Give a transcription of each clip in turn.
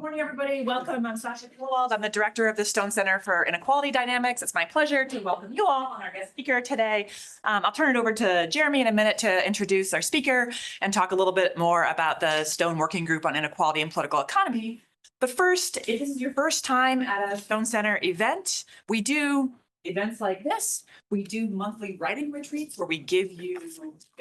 Good morning, everybody. Welcome. I'm Sasha Kilwald. I'm the director of the Stone Center for Inequality Dynamics. It's my pleasure to welcome you all on our guest speaker today. I'll turn it over to Jeremy in a minute to introduce our speaker and talk a little bit more about the Stone Working Group on Inequality and Political Economy. But first, if this is your first time at a Stone Center event, we do events like this. We do monthly writing retreats where we give you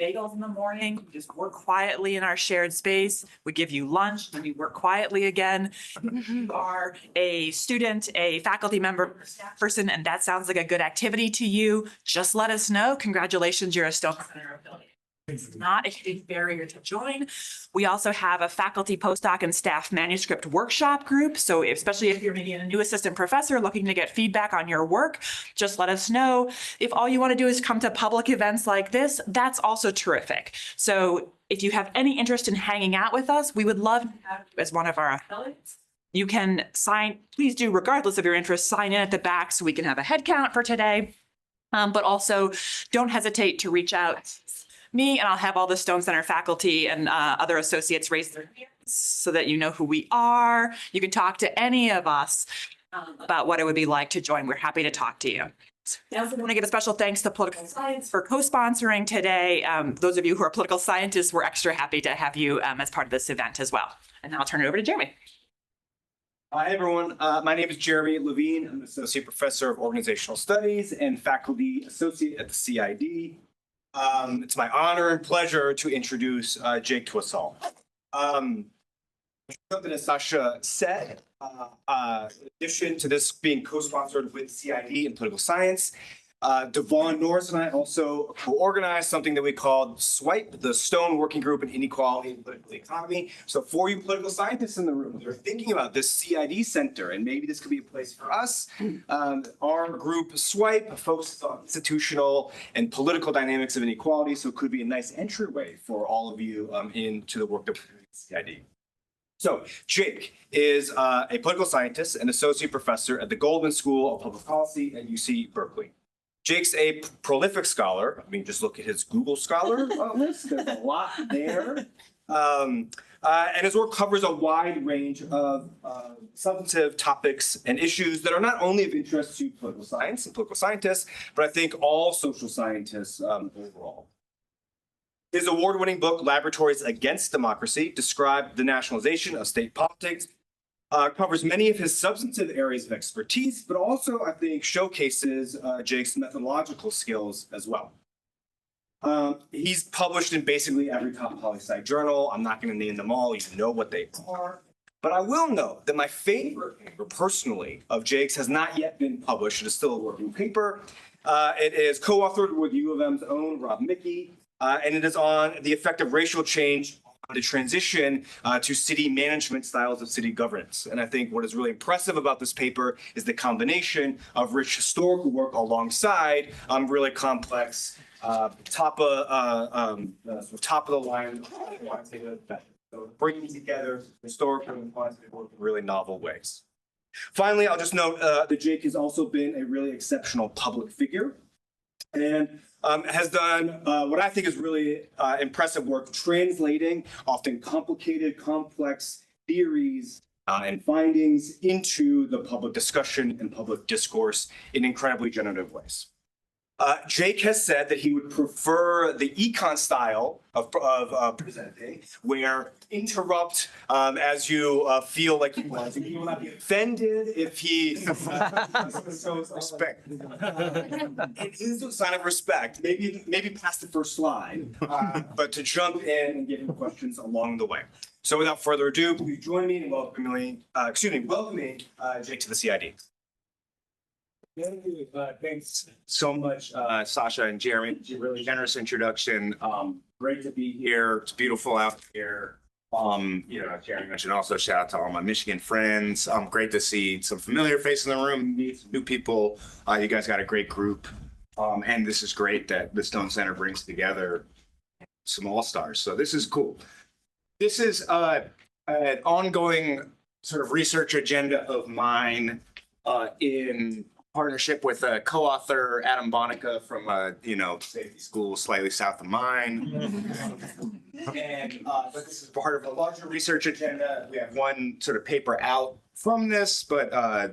bagels in the morning. We just work quietly in our shared space. We give you lunch and we work quietly again. If you are a student, a faculty member, a staff person, and that sounds like a good activity to you, just let us know. Congratulations, you're a Stone Center affiliate. It's not a big barrier to join. We also have a faculty, postdoc, and staff manuscript workshop group. So especially if you're maybe a new assistant professor looking to get feedback on your work, just let us know. If all you want to do is come to public events like this, that's also terrific. So if you have any interest in hanging out with us, we would love to have you as one of our affiliates. You can please do, regardless of your interest, sign in at the back so we can have a head count for today. But also don't hesitate to reach out me, and I'll have all the Stone Center faculty and other associates raise their hands so that you know who we are. You can talk to any of us about what it would be like to join. We're happy to talk to you. I also want to give a special thanks to Political Science for co-sponsoring today. Those of you who are political scientists, we're extra happy to have you as part of this event as well. And now I'll turn it over to Jeremy. Hi, everyone. My name is Jeremy Levine. I'm an associate professor of organizational studies and faculty associate at the CID. It's my honor and pleasure to introduce Jake to us all. Something that Sasha said, in addition to this being co-sponsored with CID and political science, Devon Norris and I also co-organized something that we called SWIPE, the Stone Working Group in Inequality and Political Economy. So for you political scientists in the room that are thinking about this CID center, and maybe this could be a place for us, our group SWIPE focuses on institutional and political dynamics of inequality. So it could be a nice entryway for all of you into the work that we're doing at CID. So Jake is a political scientist and associate professor at the Goldman School of Public Policy at UC Berkeley. Jake's a prolific scholar. I mean, just look at his Google Scholar list. There's a lot there. And his work covers a wide range of substantive topics and issues that are not only of interest to political science and political scientists, but I think all social scientists overall. His award-winning book, Laboratories Against Democracy, described the nationalization of state politics, covers many of his substantive areas of expertise, but also, I think, showcases Jake's methodological skills as well. He's published in basically every top poli-sci journal. I'm not going to name them all. You know what they are. But I will note that my favorite paper, personally, of Jake's has not yet been published. It is still a working paper. It is co-authored with U of M's own Rob Mickey, and it is on the effect of racial change the transition to city management styles of city governance. And I think what is really impressive about this paper is the combination of rich historical work alongside really complex top of the line quantitative methods. So bringing together historical and quantitative work in really novel ways. Finally, I'll just note that Jake has also been a really exceptional public figure and has done what I think is really impressive work translating often complicated, complex theories and findings into the public discussion and public discourse in incredibly generative ways. Jake has said that he would prefer the econ style of presenting, where interrupt as you feel like you want. He will not be offended if he shows respect. It is a sign of respect. Maybe past the first slide, but to jump in and give him questions along the way. So without further ado, please join me in welcoming Jake to the CID. Thanks so much, Sasha and Jeremy. Really generous introduction. Great to be here. It's beautiful out here. Jeremy mentioned also shout out to all my Michigan friends. Great to see some familiar faces in the room, meet some new people. You guys got a great group. And this is great that the Stone Center brings together some all-stars. So this is cool. This is an ongoing sort of research agenda of mine in partnership with a co-author, Adam Bonica from, safety school slightly south of mine. And, but this is part of a larger research agenda. We have one sort of paper out from this, but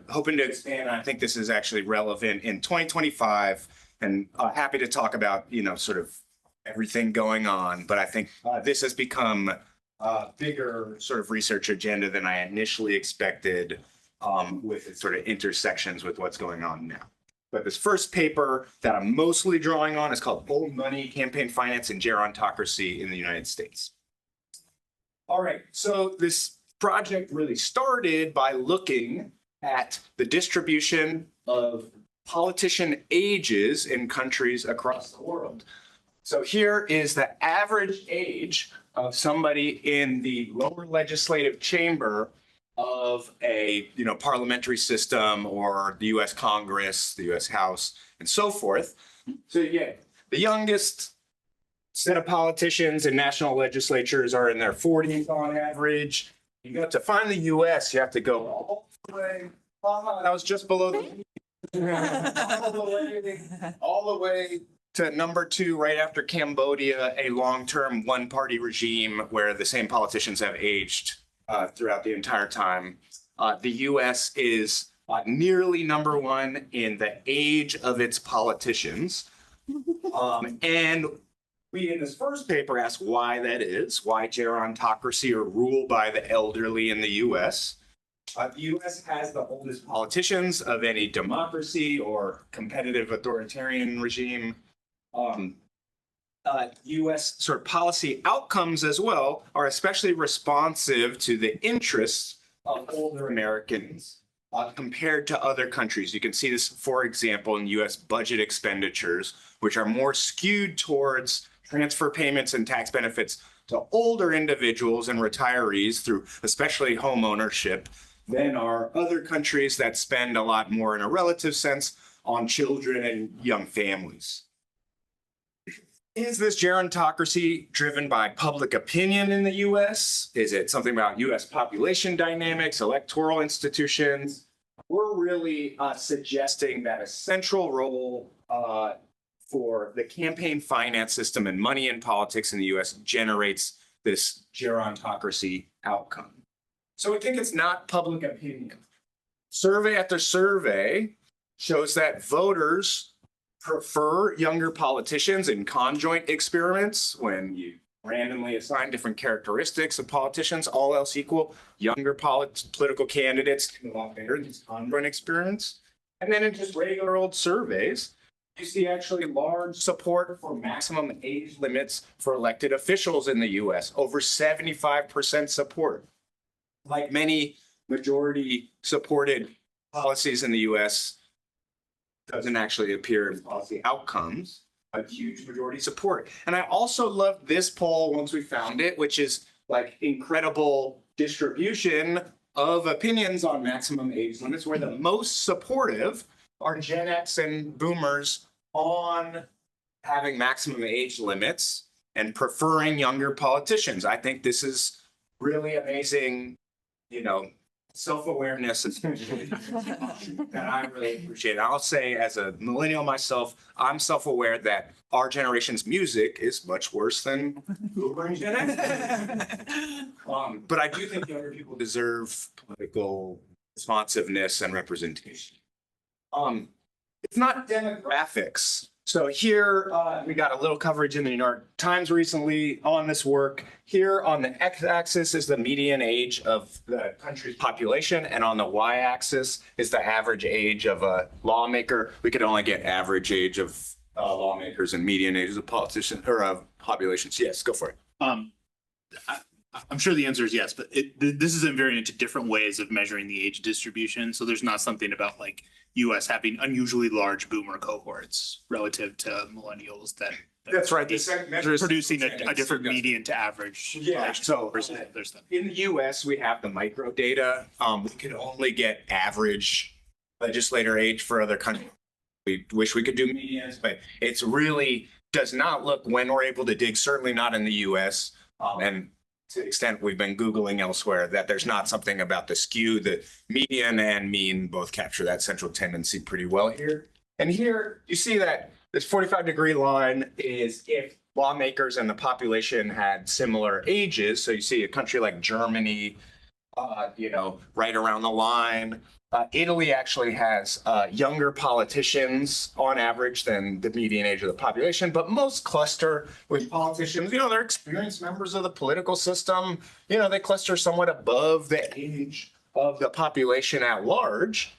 hoping to expand. I think this is actually relevant in 2025 and happy to talk about, sort of everything going on. But I think this has become a bigger sort of research agenda than I initially expected, with its sort of intersections with what's going on now. But this first paper that I'm mostly drawing on is called Old Money, Campaign Finance and Gerontocracy in the United States. All right, so this project really started by looking at the distribution of politician ages in countries across the world. So here is the average age of somebody in the lower legislative chamber of a parliamentary system or the US Congress, the US House, and so forth. So yeah, the youngest set of politicians in national legislatures are in their 40s on average. You got to find the US, you have to go all the way. That was just below all the way to number 2, right after Cambodia, a long-term one-party regime where the same politicians have aged throughout the entire time. The US is nearly number 1 in the age of its politicians. And we, in this first paper, ask why that is, why gerontocracy or rule by the elderly in the US. The US has the oldest politicians of any democracy or competitive authoritarian regime. US sort of policy outcomes as well are especially responsive to the interests of older Americans compared to other countries. You can see this, for example, in US budget expenditures, which are more skewed towards transfer payments and tax benefits to older individuals and retirees through especially home ownership than are other countries that spend a lot more in a relative sense on children and young families. Is this gerontocracy driven by public opinion in the US? Is it something about US population dynamics, electoral institutions? We're really suggesting that a central role for the campaign finance system and money in politics in the US generates this gerontocracy outcome. So we think it's not public opinion. Survey after survey shows that voters prefer younger politicians in conjoint experiments when you randomly assign different characteristics of politicians, all else equal, younger political candidates do a lot better in these conjoint experiments. And then in just regular old surveys, you see actually large support for maximum age limits for elected officials in the US, over 75% support. Like many majority supported policies in the US, doesn't actually appear in policy outcomes, a huge majority support. And I also love this poll once we found it, which is like incredible distribution of opinions on maximum age limits, where the most supportive are Gen X and boomers on having maximum age limits and preferring younger politicians. I think this is really amazing, self-awareness that I really appreciate. I'll say, as a millennial myself, I'm self-aware that our generation's music is much worse than Gen X. But I do think younger people deserve political responsiveness and representation. It's not demographics. So here we got a little coverage in the New York Times recently on this work. Here on the x-axis is the median age of the country's population, and on the y-axis is the average age of a lawmaker. We could only get average age of lawmakers and median ages of politicians or of populations. Yes, go for it. I'm sure the answer is yes, but this is invariant to different ways of measuring the age distribution. So there's not something about like US having unusually large boomer cohorts relative to millennials that That's right. The second measure is producing a different median to average. Yeah, so there's them. in the US, we have the micro data. We can only get average legislator age for other countries. We wish we could do medians, but it's really does not look when we're able to dig, certainly not in the US. And to the extent we've been Googling elsewhere, that there's not something about the skew. The median and mean both capture that central tendency pretty well here. And here you see that this 45-degree line is if lawmakers and the population had similar ages. So you see a country like Germany, right around the line. Italy actually has younger politicians on average than the median age of the population, but most cluster with politicians, they're experienced members of the political system. They cluster somewhat above the age of the population at large.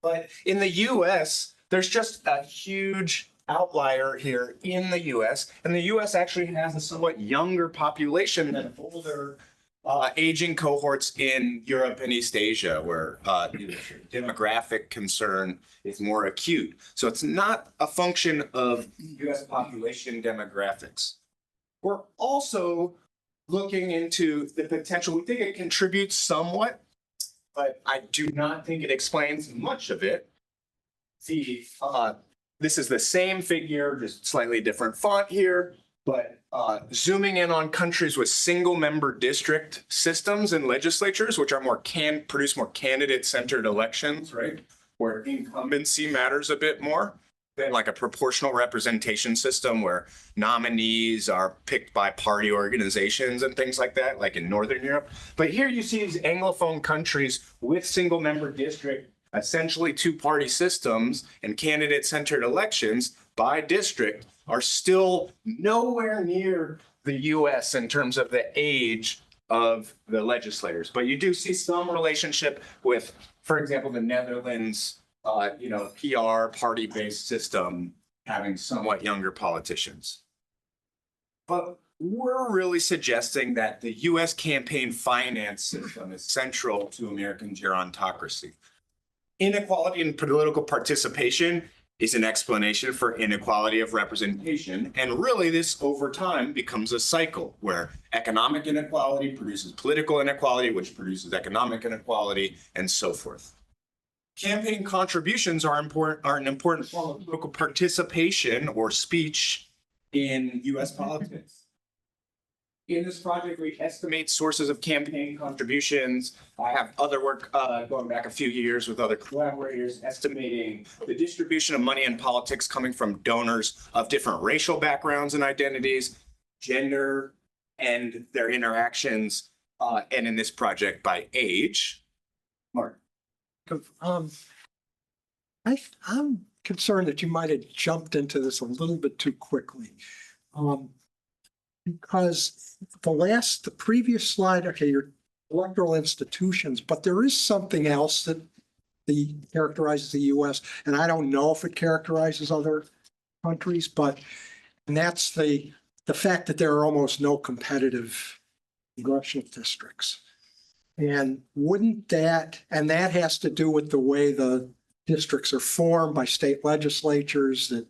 But in the US, there's just a huge outlier here in the US, and the US actually has a somewhat younger population than older aging cohorts in Europe and East Asia, where demographic concern is more acute. So it's not a function of US population demographics. We're also looking into the potential. We think it contributes somewhat, but I do not think it explains much of it. This is the same figure, just slightly different font here, but zooming in on countries with single member district systems and legislatures, which are produce more candidate-centered elections, right? Where incumbency matters a bit more than like a proportional representation system where nominees are picked by party organizations and things like that, like in Northern Europe. But here you see these Anglophone countries with single member district, essentially two-party systems and candidate-centered elections by district are still nowhere near the US in terms of the age of the legislators. But you do see some relationship with, for example, the Netherlands, PR party-based system having somewhat younger politicians. But we're really suggesting that the US campaign finance system is central to American gerontocracy. Inequality in political participation is an explanation for inequality of representation. And really this over time becomes a cycle where economic inequality produces political inequality, which produces economic inequality, and so forth. Campaign contributions are an important form of political participation or speech in US politics. In this project, we estimate sources of campaign contributions. I have other work going back a few years with other collaborators estimating the distribution of money in politics coming from donors of different racial backgrounds and identities, gender, and their interactions, and in this project by age. Mark. I'm concerned that you might have jumped into this a little bit too quickly. Because the previous slide, okay, your electoral institutions, but there is something else that characterizes the US, and I don't know if it characterizes other countries, and that's the fact that there are almost no competitive congressional districts. And that has to do with the way the districts are formed by state legislatures that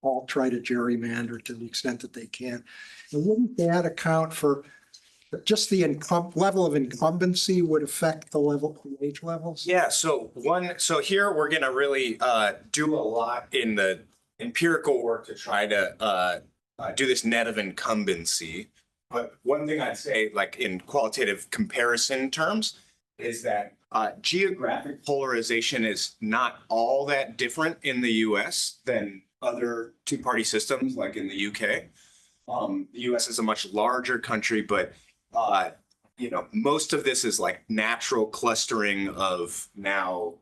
all try to gerrymander to the extent that they can. And wouldn't that account for just the level of incumbency would affect the age levels? Yeah, so here we're gonna really do a lot in the empirical work to try to do this net of incumbency. But one thing I'd say, like in qualitative comparison terms, is that geographic polarization is not all that different in the US than other two-party systems like in the UK. The US is a much larger country, but most of this is like natural clustering of now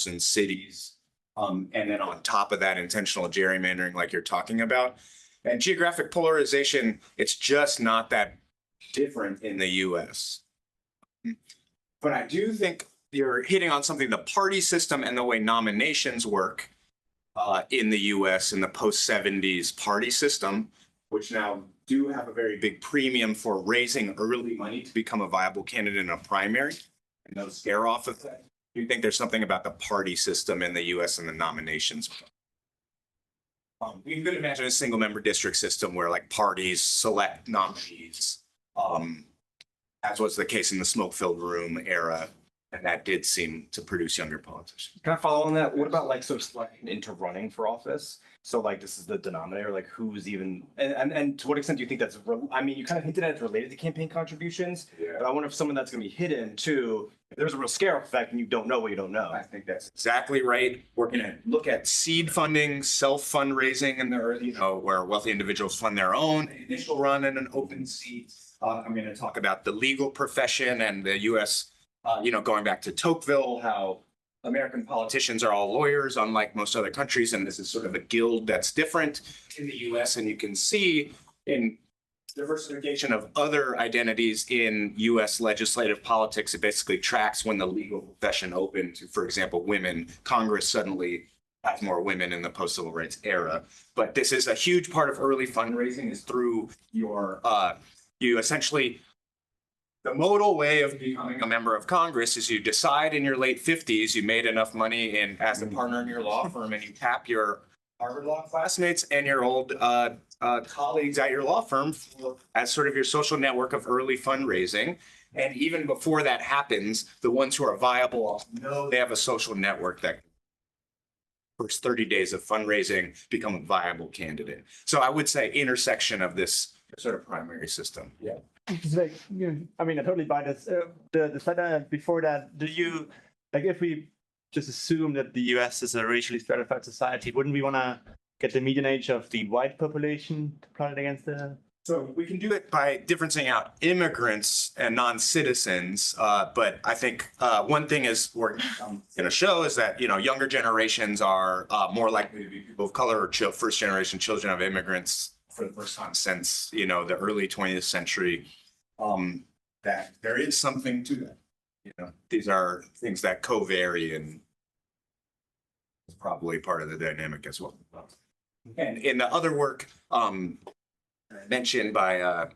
in cities. And then on top of that, intentional gerrymandering like you're talking about. And geographic polarization, it's just not that different in the US. But I do think you're hitting on something, the party system and the way nominations work in the US in the post-70s party system, which now do have a very big premium for raising early money to become a viable candidate in a primary and no scare off effect. Do you think there's something about the party system in the US and the nominations? You could imagine a single member district system where like parties select nominees, as was the case in the smoke-filled room era. And that did seem to produce younger politicians. Can I follow on that? What about like sort of selecting into running for office? So like this is the denominator, like who's even, and to what extent do you think that's, I mean, you kind of hinted at it's related to campaign contributions, but I wonder if someone that's gonna be hidden too, if there's a real scale effect and you don't know what you don't know. I think that's exactly right. We're going to look at seed funding, self-fundraising, and there, where wealthy individuals fund their own initial run in an open seat. I'm going to talk about the legal profession and the U.S., going back to Tocqueville, how American politicians are all lawyers, unlike most other countries, and this is sort of a guild that's different in the U.S. And you can see in diversification of other identities in U.S. legislative politics, it basically tracks when the legal profession opened to, for example, women. Congress suddenly has more women in the post-civil rights era. But this is a huge part of early fundraising is through your, you essentially, the modal way of becoming a member of Congress is you decide in your late 50s, you made enough money as a partner in your law firm, and you tap your Harvard Law classmates and your old colleagues at your law firm as sort of your social network of early fundraising. And even before that happens, the ones who are viable know they have a social network that first 30 days of fundraising become a viable candidate. So I would say intersection of this sort of primary system. Yeah. It's like, I mean, I totally buy this. The slide before that, do you, like, if we just assume that the US is a racially stratified society, wouldn't we want to get the median age of the white population to plot it against the? So we can do it by differencing out immigrants and non-citizens. But I think one thing is we're going to show is that, younger generations are more likely to be people of color or first generation children of immigrants for the first time since, the early 20th century. That there is something to that. These are things that co-vary and is probably part of the dynamic as well. And in the other work, mentioned by,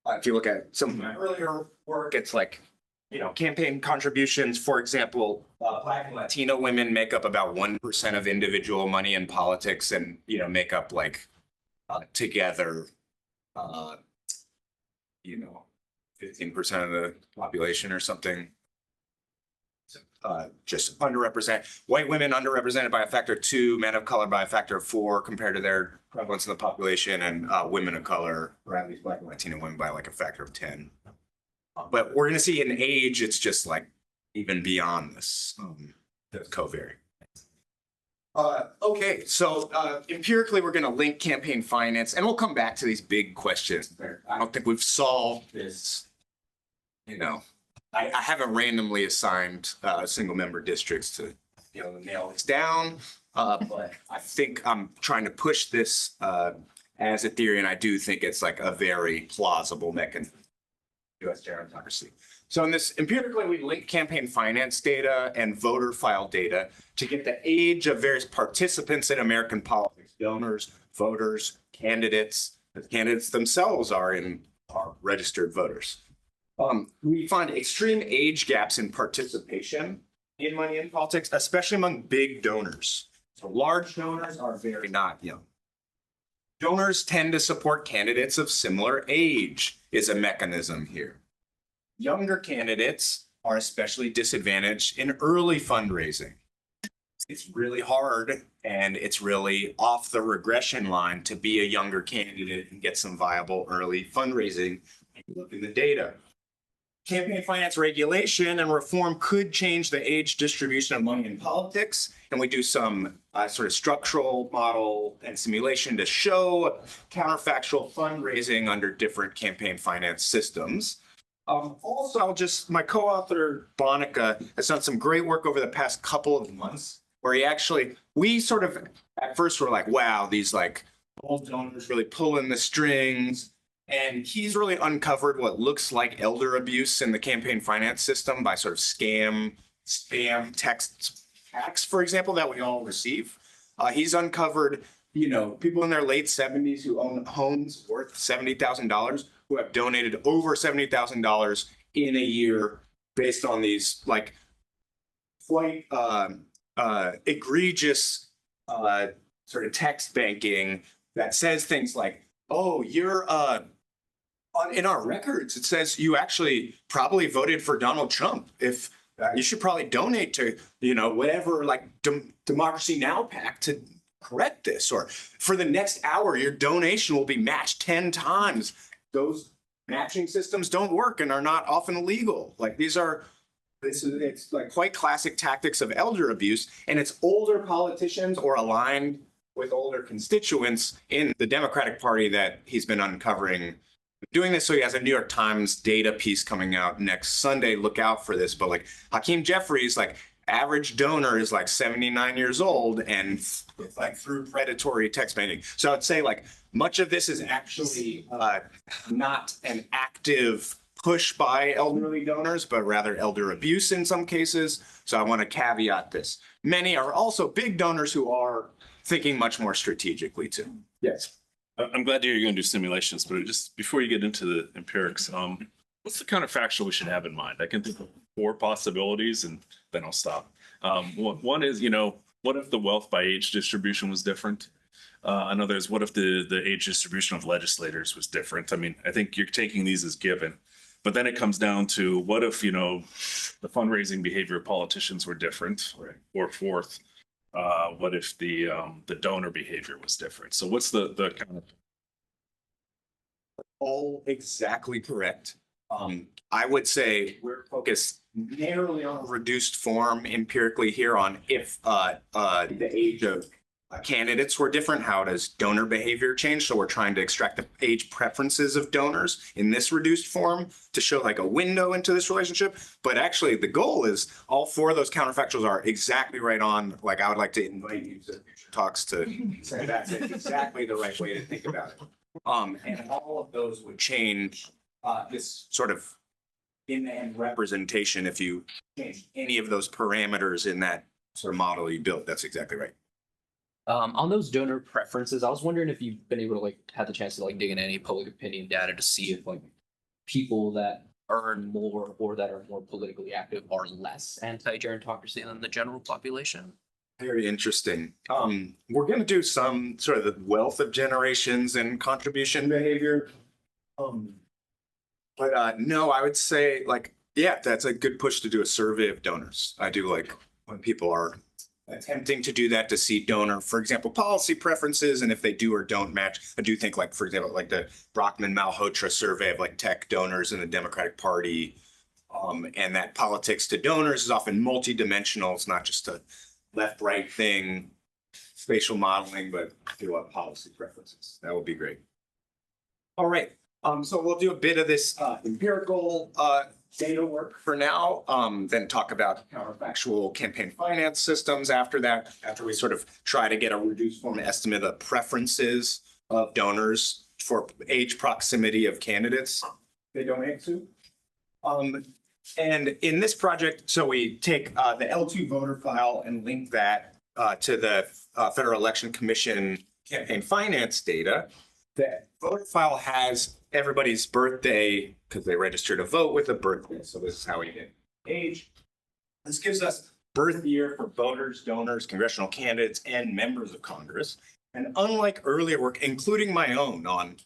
if you look at some of my earlier work, it's like, campaign contributions, for example, Black and Latino women make up about 1% of individual money in politics and, make up like together, 15% of the population or something. Just underrepresented. White women underrepresented by a factor of 2, men of color by a factor of 4 compared to their prevalence in the population, and women of color, or at least Black and Latino women, by like a factor of 10. But we're going to see in age, it's just like even beyond this, the covariate. Okay, so empirically, we're going to link campaign finance, and we'll come back to these big questions. I don't think we've solved this, I haven't randomly assigned single member districts to nail this down, but I think I'm trying to push this as a theory, and I do think it's like a very plausible mechanism. U.S. gerontocracy. So in this, empirically, we link campaign finance data and voter file data to get the age of various participants in American politics, donors, voters, candidates. The candidates themselves are registered voters. We find extreme age gaps in participation in money in politics, especially among big donors. So large donors are very not young. Donors tend to support candidates of similar age is a mechanism here. Younger candidates are especially disadvantaged in early fundraising. It's really hard and it's really off the regression line to be a younger candidate and get some viable early fundraising. Look at the data. Campaign finance regulation and reform could change the age distribution of money in politics. And we do some sort of structural model and simulation to show counterfactual fundraising under different campaign finance systems. Also, my co-author, Bonica, has done some great work over the past couple of months where we sort of at first were like, wow, these like old donors really pulling the strings. And he's really uncovered what looks like elder abuse in the campaign finance system by sort of spam text hacks, for example, that we all receive. He's uncovered, people in their late 70s who own homes worth $70,000 who have donated over $70,000 in a year based on these like quite egregious sort of text banking that says things like, oh, you're in our records, it says you actually probably voted for Donald Trump if You should probably donate to, whatever, like Democracy Now! PAC to correct this, or for the next hour, your donation will be matched 10 times. Those matching systems don't work and are not often illegal. Like it's like quite classic tactics of elder abuse, and it's older politicians or aligned with older constituents in the Democratic Party that he's been uncovering doing this. So he has a New York Times data piece coming out next Sunday. Look out for this. But like Hakeem Jeffries, like average donor is like 79 years old and it's like through predatory text messaging. So I'd say like much of this is actually not an active push by elderly donors, but rather elder abuse in some cases. So I want to caveat this. Many are also big donors who are thinking much more strategically too. Yes. I'm glad to hear you're going to do simulations, but just before you get into the empirics, what's the counterfactual we should have in mind? I can think of 4 possibilities and then I'll stop. One is, what if the wealth by age distribution was different? Another is, what if the age distribution of legislators was different? I mean, I think you're taking these as given, but then it comes down to what if, the fundraising behavior of politicians were different, or fourth, what if the donor behavior was different? So what's the kind of all exactly correct. I would say we're focused narrowly on reduced form empirically here on if the age of candidates were different, how does donor behavior change? So we're trying to extract the age preferences of donors in this reduced form to show like a window into this relationship. But actually the goal is all 4 of those counterfactuals are exactly right on. Like I would like to invite you to future talks to say that's exactly the right way to think about it. And all of those would change this sort of in-end representation if you change any of those parameters in that sort of model you built. That's exactly right. On those donor preferences, I was wondering if you've been able to have the chance to dig into any public opinion data to see if people that earn more or that are more politically active are less anti-gerontocracy than the general population. Very interesting. We're going to do some sort of the wealth of generations and contribution behavior. But no, I would say that's a good push to do a survey of donors. I do like when people are attempting to do that to see donor, for example, policy preferences, and if they do or don't match. I do think for example, the Brockman-Malhotra survey of tech donors in the Democratic Party, and that politics to donors is often multidimensional. It's not just a left-right thing, spatial modeling, but do policy preferences. That would be great. All right. So we'll do a bit of this empirical data work for now, then talk about counterfactual campaign finance systems after that, after we sort of try to get a reduced form estimate of preferences of donors for age proximity of candidates they donate to. And in this project, so we take the L2 voter file and link that to the Federal Election Commission campaign finance data. The voter file has everybody's birthday because they registered to vote with a birthday. So this is how we get age. This gives us birth year for voters, donors, congressional candidates, and members of Congress. And unlike earlier work, including my own on,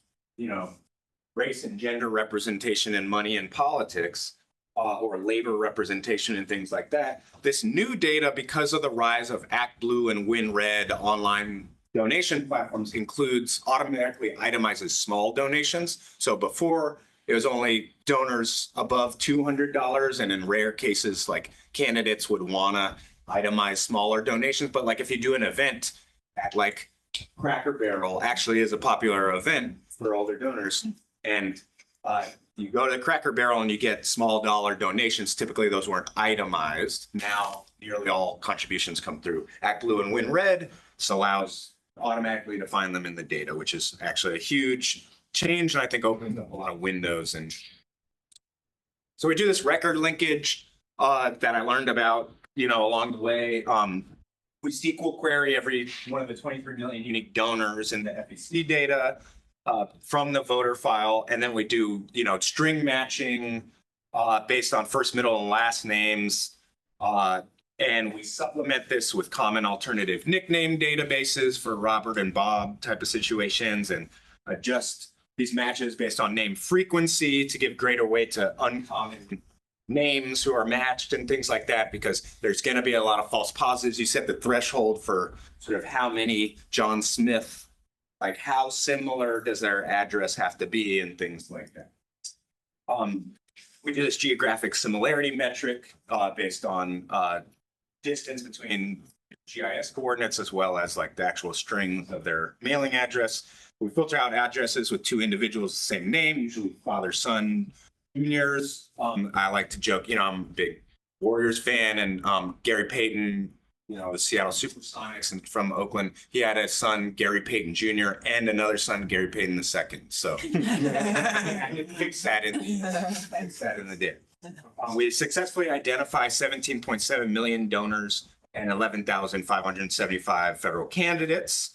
race and gender representation in money and politics, or labor representation and things like that, this new data, because of the rise of ActBlue and WinRed online donation platforms, automatically itemizes small donations. So before it was only donors above $200, and in rare cases, candidates would want to itemize smaller donations. But if you do an event at Cracker Barrel, actually is a popular event for older donors, and you go to Cracker Barrel and you get small dollar donations. Typically, those weren't itemized. Now, nearly all contributions come through ActBlue and WinRed. This allows automatically to find them in the data, which is actually a huge change, and I think opens up a lot of windows. And so we do this record linkage that I learned about, along the way. We SQL query every one of the 23 million unique donors in the FEC data from the voter file, and then we do, string matching based on first, middle, and last names. And we supplement this with common alternative nickname databases for Robert and Bob type of situations, and adjust these matches based on name frequency to give greater weight to uncommon names who are matched and things like that, because there's going to be a lot of false positives. You set the threshold for sort of how many John Smith, like how similar does their address have to be and things like that. We do this geographic similarity metric based on distance between GIS coordinates as well as like the actual string of their mailing address. We filter out addresses with two individuals, the same name, usually father, son, juniors. I like to joke, you know, I'm a big Warriors fan, and Gary Payton, you know, the Seattle Supersonics and from Oakland, he had a son, Gary Payton Jr., and another son, Gary Payton II. So I fix that in the day. We successfully identify 17.7 million donors and 11,575 federal candidates.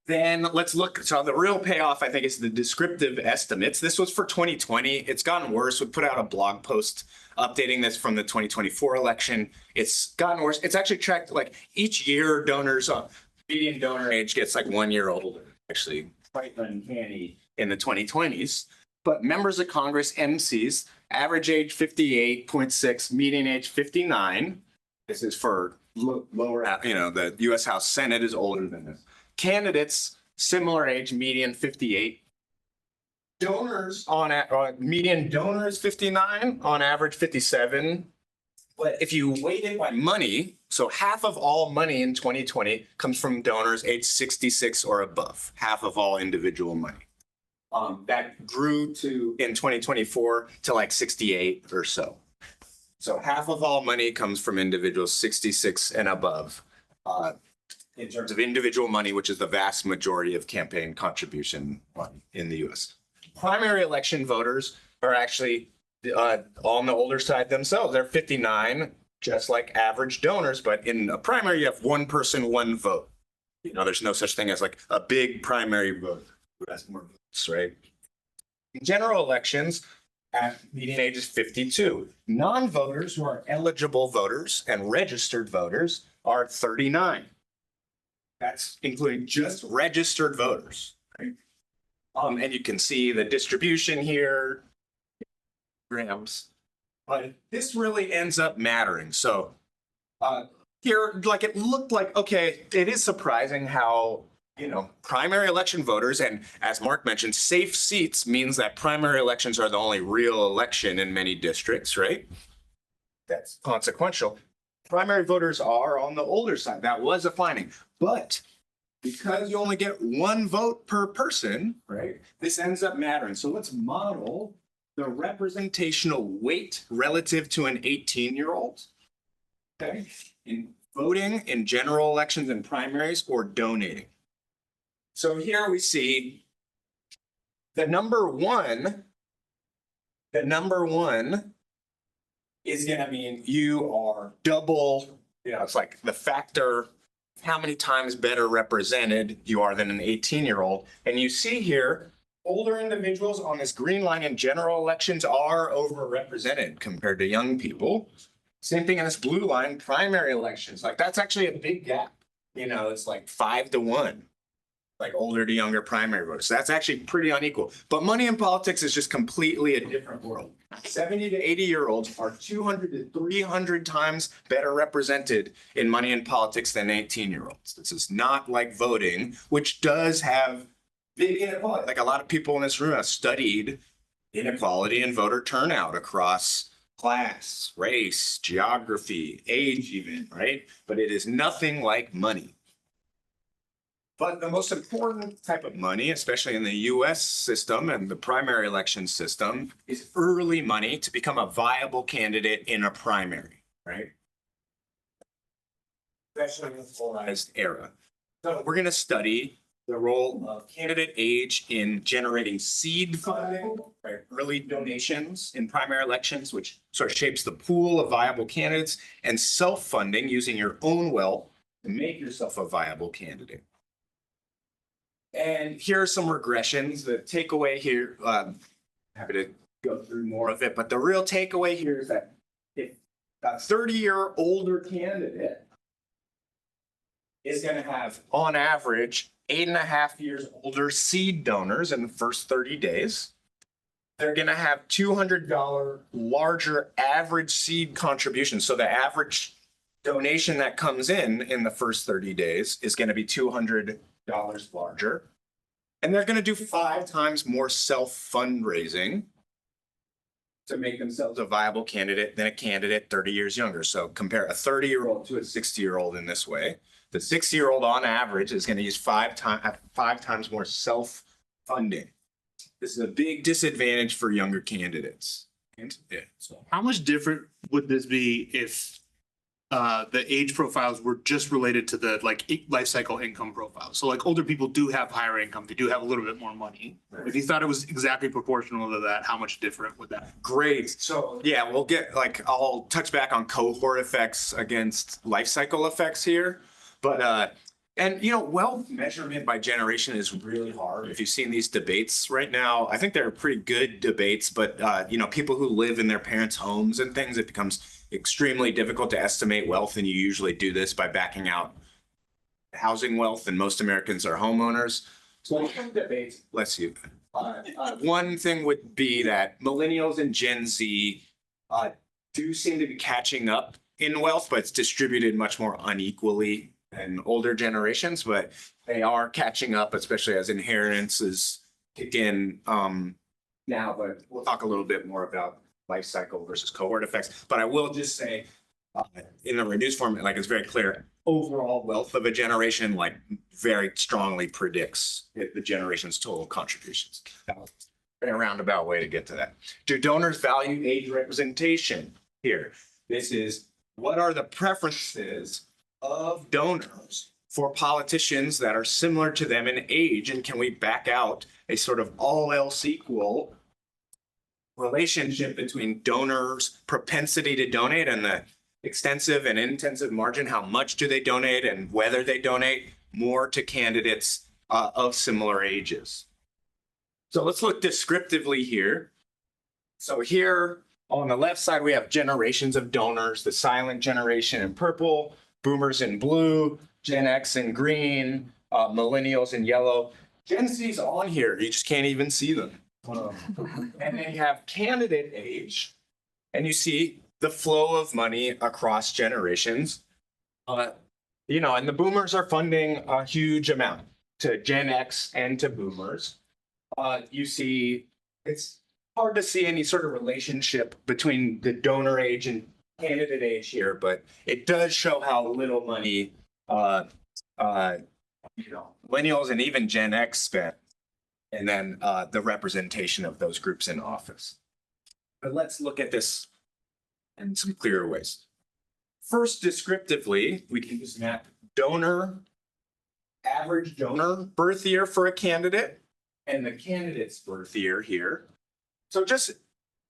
Then let's look. So the real payoff, I think, is the descriptive estimates. This was for 2020. It's gotten worse. We put out a blog post updating this from the 2024 election. It's gotten worse. It's actually tracked like each year donors, median donor age gets like 1 year older, actually quite uncanny in the 2020s. But members of Congress, MCs, average age 58.6, median age 59. This is for lower, you know, the US House Senate is older than this. Candidates, similar age, median 58. Donors median donors 59, on average 57. But if you weight it by money, so half of all money in 2020 comes from donors age 66 or above, half of all individual money. That grew to in 2024 to like 68 or so. So half of all money comes from individuals 66 and above. In terms of individual money, which is the vast majority of campaign contribution money in the US. Primary election voters are actually on the older side themselves. They're 59, just like average donors, but in a primary, you have one person, one vote. You know, there's no such thing as like a big primary voter who has more votes, right? In general elections, median age is 52. Non-voters who are eligible voters and registered voters are 39. That's including just registered voters, right? And you can see the distribution here, grams. But this really ends up mattering. So here, like it looked like, okay, it is surprising how, you know, primary election voters, and as Mark mentioned, safe seats means that primary elections are the only real election in many districts, right? That's consequential. Primary voters are on the older side. That was a finding. But because you only get one vote per person, right, this ends up mattering. So let's model the representational weight relative to an 18-year-old, okay, in voting in general elections and primaries or donating. So here we see the number one is going to mean you are double, you know, it's like the factor how many times better represented you are than an 18-year-old. And you see here, older individuals on this green line in general elections are overrepresented compared to young people. Same thing in this blue line, primary elections. Like that's actually a big gap. You know, it's like 5 to 1. Like older to younger primary voters. So that's actually pretty unequal. But money in politics is just completely a different world. 70 to 80-year-olds are 200 to 300 times better represented in money in politics than 18-year-olds. This is not like voting, which does have big inequality. Like a lot of people in this room have studied inequality and voter turnout across class, race, geography, age even, right? But it is nothing like money. But the most important type of money, especially in the US system and the primary election system, is early money to become a viable candidate in a primary, right? Especially in the polarized era. So we're going to study the role of candidate age in generating seed funding, right? Early donations in primary elections, which sort of shapes the pool of viable candidates, and self-funding using your own wealth to make yourself a viable candidate. And here are some regressions. The takeaway here, happy to go through more of it, but the real takeaway here is that if a 30-year older candidate is going to have, on average, 8.5 years older seed donors in the first 30 days, they're gonna have $200 larger average seed contribution. So the average donation that comes in the first 30 days is gonna be $200 larger. And they're gonna do 5 times more self-fundraising to make themselves a viable candidate than a candidate 30 years younger. So compare a 30-year-old to a 60-year-old in this way. The 60-year-old on average is gonna use 5 times more self-funding. This is a big disadvantage for younger candidates. So How much different would this be if the age profiles were just related to the like life cycle income profile? So like older people do have higher income, they do have a little bit more money. If you thought it was exactly proportional to that, how much different would that be? great. So yeah, we'll get I'll touch back on cohort effects against life cycle effects here. But and wealth measurement by generation is really hard. If you've seen these debates right now, I think they're pretty good debates, but people who live in their parents' homes and things, it becomes extremely difficult to estimate wealth, and you usually do this by backing out housing wealth, and most Americans are homeowners. So debates, bless you. One thing would be that millennials and Gen Z do seem to be catching up in wealth, but it's distributed much more unequally than older generations, but they are catching up, especially as inheritances kick in now. But we'll talk a little bit more about life cycle versus cohort effects. But I will just say, in the reduced form, it's very clear, overall wealth of a generation very strongly predicts the generation's total contributions. Very roundabout way to get to that. Do donors value age representation here? This is, what are the preferences of donors for politicians that are similar to them in age, and can we back out a sort of all else equal relationship between donors' propensity to donate and the extensive and intensive margin? How much do they donate, and whether they donate more to candidates of similar ages? So let's look descriptively here. So here on the left side, we have generations of donors, the silent generation in purple, boomers in blue, Gen X in green, millennials in yellow. Gen Z's on here, you just can't even see them. And then you have candidate age, and you see the flow of money across generations. And the boomers are funding a huge amount to Gen X and to boomers. You see, it's hard to see any sort of relationship between the donor age and candidate age here, but it does show how little money millennials and even Gen X spent, and then the representation of those groups in office. But let's look at this in some clearer ways. First, descriptively, we can just map average donor birth year for a candidate and the candidate's birth year here. So just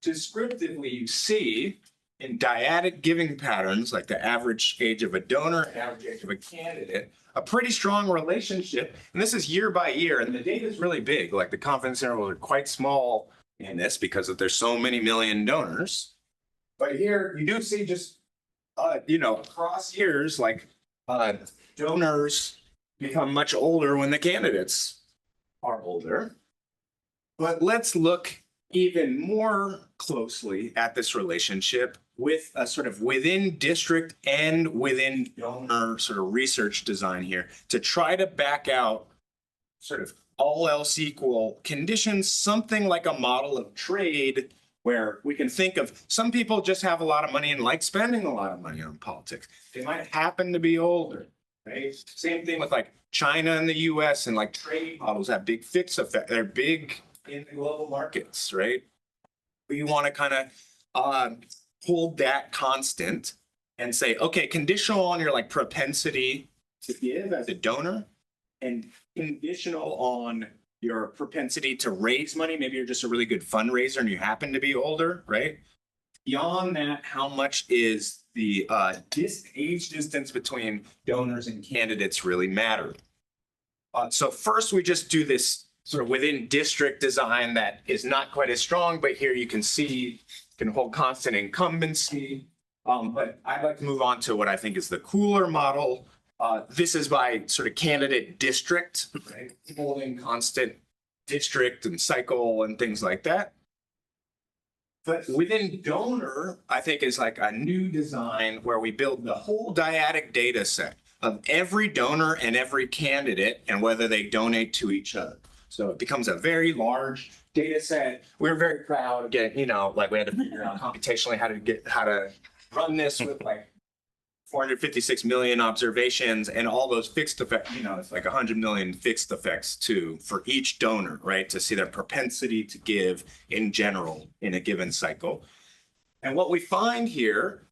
descriptively, you see in dyadic giving patterns, like the average age of a donor and average age of a candidate, a pretty strong relationship. And this is year by year, and the data is really big. Like the confidence intervals are quite small in this because there's so many million donors. But here you do see just, across years, donors become much older when the candidates are older. But let's look even more closely at this relationship with a sort of within district and within donor sort of research design here to try to back out sort of all else equal conditions, something like a model of trade where we can think of some people just have a lot of money and like spending a lot of money on politics. They might happen to be older, right? Same thing with China and the US, and trade models have big fixed effect. They're big in the global markets, right? We want to kind of hold that constant and say, okay, conditional on your propensity to give as a donor, and conditional on your propensity to raise money. Maybe you're just a really good fundraiser and you happen to be older, right? Beyond that, how much is the age distance between donors and candidates really matter? So first, we just do this sort of within district design that is not quite as strong, but here you can see, can hold constant incumbency. But I'd like to move on to what I think is the cooler model. This is by sort of candidate district, right? Holding constant district and cycle and things like that. But within donor, I think is like a new design where we build the whole dyadic data set of every donor and every candidate and whether they donate to each other. So it becomes a very large data set. We were very proud of getting, you know, like we had to figure out computationally how to run this with like 456 million observations and all those fixed effects, you know, it's like 100 million fixed effects too for each donor, right? To see their propensity to give in general in a given cycle. And what we find here,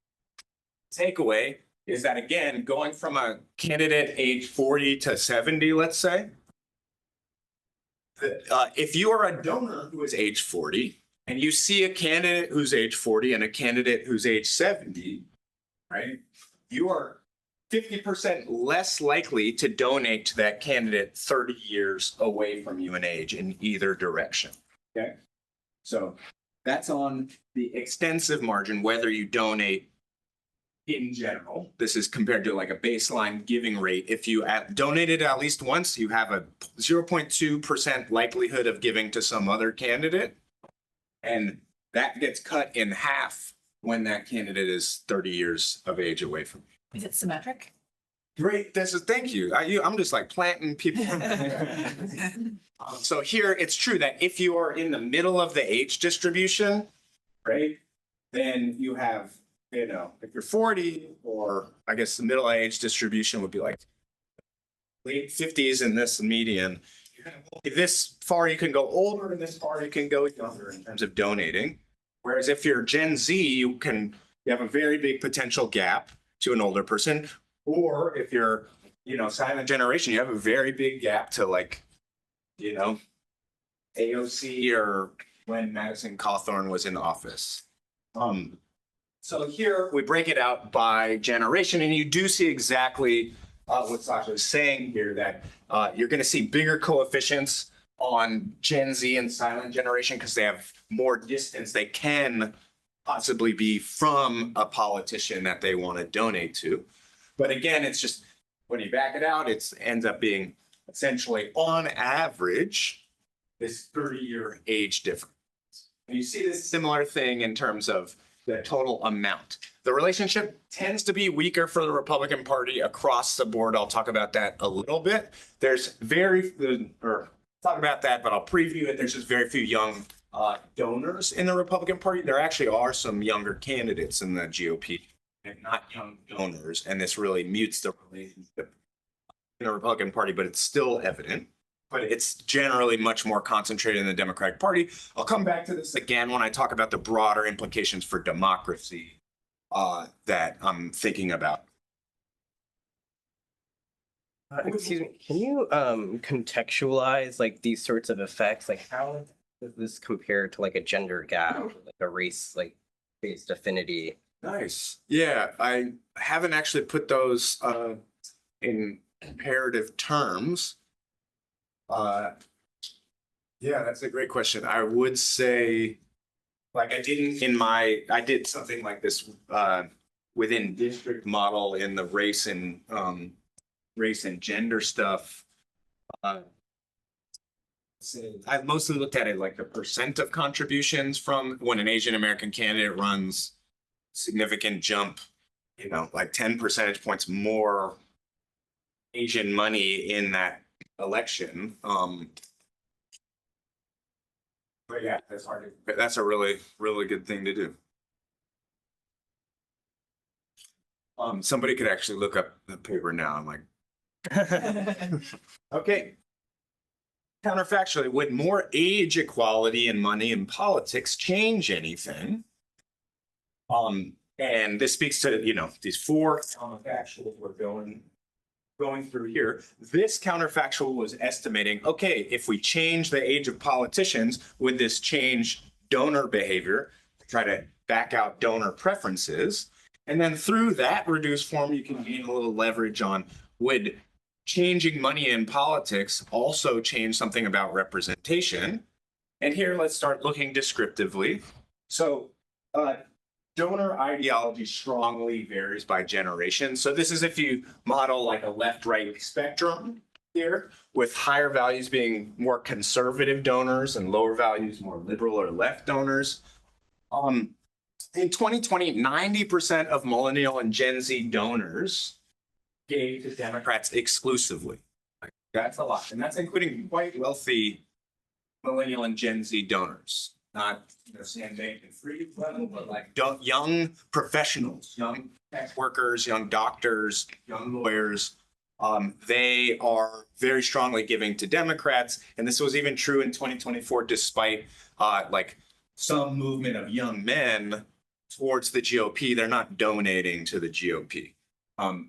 takeaway, is that again, going from a candidate age 40 to 70, let's say, if you are a donor who is age 40 and you see a candidate who's age 40 and a candidate who's age 70, right? You are 50% less likely to donate to that candidate 30 years away from you in age in either direction. Okay. So that's on the extensive margin, whether you donate in general. This is compared to like a baseline giving rate. If you donated at least once, you have a 0.2% likelihood of giving to some other candidate. And that gets cut in half when that candidate is 30 years of age away from you. Is it symmetric? Great. Thank you. I'm just like planting people. So here it's true that if you are in the middle of the age distribution, right, then you have, you know, if you're 40, or I guess the middle age distribution would be like late 50s in this median. This far you can go older and this far you can go younger in terms of donating. Whereas if you're Gen Z, you have a very big potential gap to an older person. Or if you're, you know, silent generation, you have a very big gap to like, you know, AOC or when Madison Cawthorn was in office. So here we break it out by generation, and you do see exactly what Sasha is saying here, that you're going to see bigger coefficients on Gen Z and silent generation because they have more distance they can possibly be from a politician that they want to donate to. But again, it's just when you back it out, it ends up being essentially on average this 30-year age difference. And you see this similar thing in terms of the total amount. The relationship tends to be weaker for the Republican Party across the board. I'll talk about that a little bit. Talk about that, but I'll preview it. There's just very few young donors in the Republican Party. There actually are some younger candidates in the GOP and not young donors, and this really mutes the relationship in the Republican Party, but it's still evident. But it's generally much more concentrated in the Democratic Party. I'll come back to this again when I talk about the broader implications for democracy that I'm thinking about. Excuse me, can you contextualize like these sorts of effects? Like how does this compare to like a gender gap, like a race like based affinity? Nice. Yeah, I haven't actually put those in comparative terms. Yeah, that's a great question. I would say, like I did something like this within district model in the race and gender stuff. I mostly looked at it like the percent of contributions from when an Asian American candidate runs significant jump, you know, like 10 percentage points more Asian money in that election. But yeah, that's hard to, that's a really, really good thing to do. Somebody could actually look up the paper now. I'm like, okay. Counterfactually, would more age equality in money and politics change anything? And this speaks to, you know, these four counterfactuals we're going through here. This counterfactual was estimating, okay, if we change the age of politicians, would this change donor behavior? Try to back out donor preferences. And then through that reduced form, you can gain a little leverage on, would changing money in politics also change something about representation? And here, let's start looking descriptively. So donor ideology strongly varies by generation. So this is if you model like a left-right spectrum here, with higher values being more conservative donors and lower values more liberal or left donors. In 2020, 90% of millennial and Gen Z donors gave to Democrats exclusively. Like, that's a lot. And that's including quite wealthy millennial and Gen Z donors. Not Sam Bankman-Fried level, but like young professionals, young tech workers, young doctors, young lawyers. They are very strongly giving to Democrats. And this was even true in 2024, despite like some movement of young men towards the GOP. They're not donating to the GOP.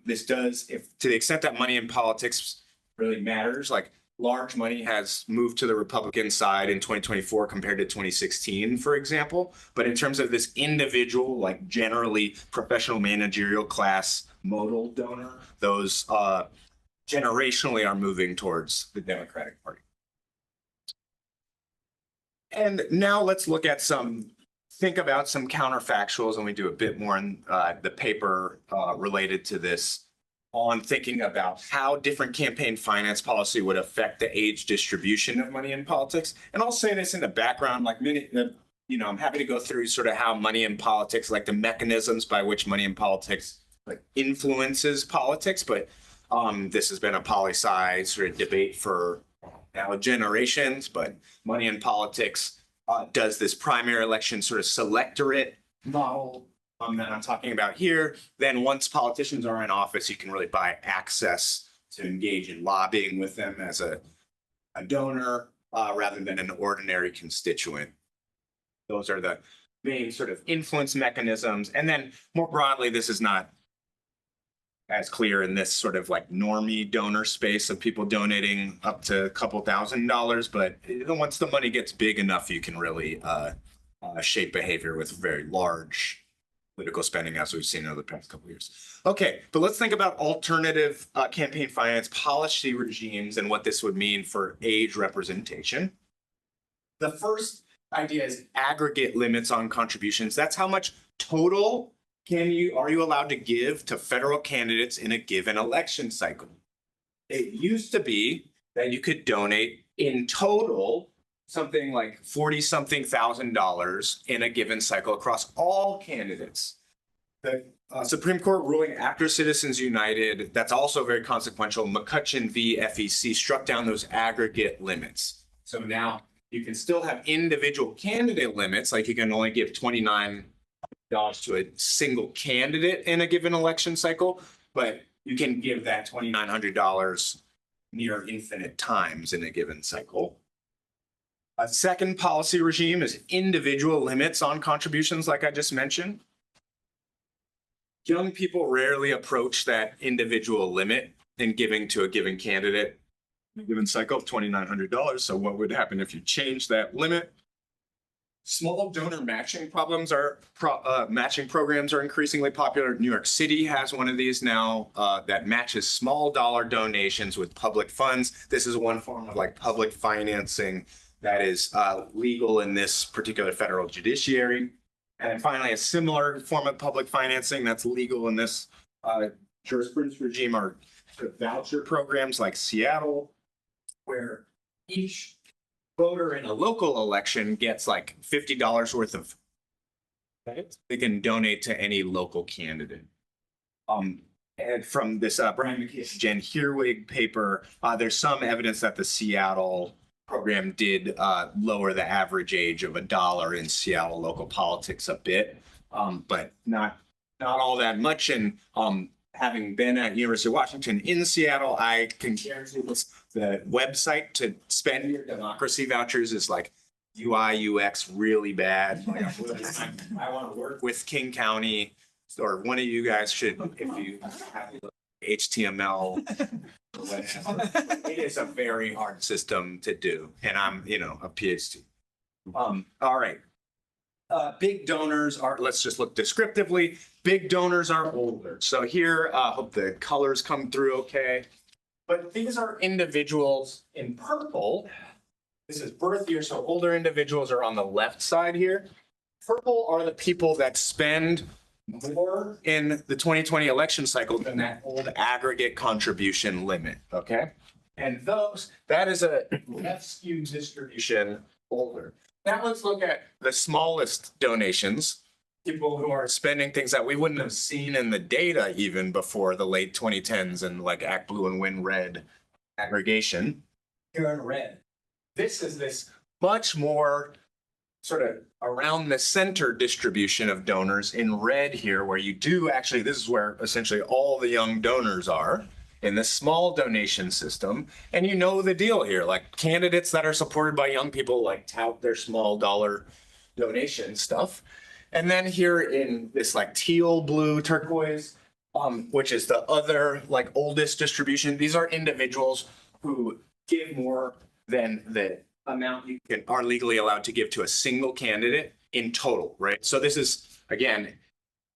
This does, if to the extent that money in politics really matters, like large money has moved to the Republican side in 2024 compared to 2016, for example. But in terms of this individual, like generally professional managerial class modal donor, those generationally are moving towards the Democratic Party. And now let's look at think about some counterfactuals, and we do a bit more in the paper related to this on thinking about how different campaign finance policy would affect the age distribution of money in politics. And I'll say this in the background, like I'm happy to go through sort of how money in politics, like the mechanisms by which money in politics like influences politics. But this has been a poli-sci sort of debate for now generations, but money in politics does this primary election sort of selectorate model that I'm talking about here. Then once politicians are in office, you can really buy access to engage in lobbying with them as a donor rather than an ordinary constituent. Those are the main sort of influence mechanisms. And then more broadly, this is not as clear in this sort of like normie donor space of people donating up to a couple $1,000s, but once the money gets big enough, you can really shape behavior with very large political spending, as we've seen over the past couple of years. Okay, but let's think about alternative campaign finance policy regimes and what this would mean for age representation. The first idea is aggregate limits on contributions. That's how much total are you allowed to give to federal candidates in a given election cycle. It used to be that you could donate in total something like $40-something thousand in a given cycle across all candidates. The Supreme Court ruling after Citizens United, that's also very consequential. McCutcheon v. FEC struck down those aggregate limits. So now you can still have individual candidate limits, like you can only give $29 to a single candidate in a given election cycle, but you can give that $2,900 near infinite times in a given cycle. A second policy regime is individual limits on contributions, like I just mentioned. Young people rarely approach that individual limit in giving to a given candidate in a given cycle of $2,900. So what would happen if you change that limit? Small donor matching programs are increasingly popular. New York City has one of these now that matches small dollar donations with public funds. This is one form of like public financing that is legal in this particular federal judiciary. And finally, a similar form of public financing that's legal in this jurisprudence regime are voucher programs like Seattle, where each voter in a local election gets like $50 worth of they can donate to any local candidate. And from this Brian McKay, Jen Herwig paper, there's some evidence that the Seattle program did lower the average age of $1 in Seattle local politics a bit, but not all that much. And having been at University of Washington in Seattle, I can guarantee this, the website to spend your democracy vouchers is like UI, UX really bad. Like, I want to work with King County, or one of you guys should, if you have HTML. It is a very hard system to do, and I'm, a PhD. All right. Big donors are, let's just look descriptively. Big donors are older. So here, hope the colors come through okay. But these are individuals in purple. This is birth year, so older individuals are on the left side here. Purple are the people that spend more in the 2020 election cycle than that old aggregate contribution limit, okay? And that is a left skewed distribution older. Now let's look at the smallest donations. People who are spending things that we wouldn't have seen in the data even before the late 2010s and like Act Blue and Win Red aggregation. Here in red. This is this much more sort of around the center distribution of donors in red here, where you do actually, this is where essentially all the young donors are in this small donation system. And you know the deal here, like candidates that are supported by young people like tout their small dollar donation stuff. And then here in this like teal, blue, turquoise, which is the other like oldest distribution, these are individuals who give more than the amount you are legally allowed to give to a single candidate in total, right? So this is, again,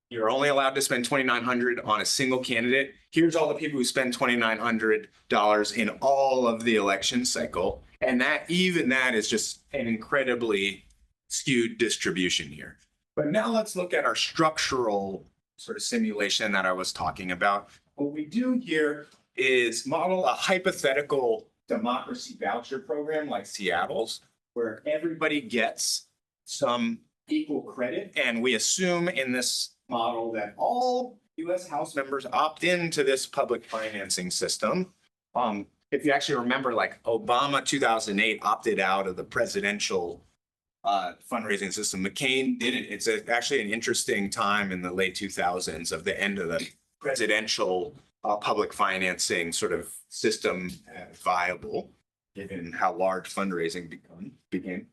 you're only allowed to spend $2,900 on a single candidate. Here's all the people who spend $2,900 in all of the election cycle. And even that is just an incredibly skewed distribution here. But now let's look at our structural sort of simulation that I was talking about. What we do here is model a hypothetical democracy voucher program like Seattle's, where everybody gets some equal credit. And we assume in this model that all US House members opt into this public financing system. If you actually remember, like Obama 2008 opted out of the presidential fundraising system. McCain didn't. It's actually an interesting time in the late 2000s of the end of the presidential public financing sort of system viable, given how large fundraising became.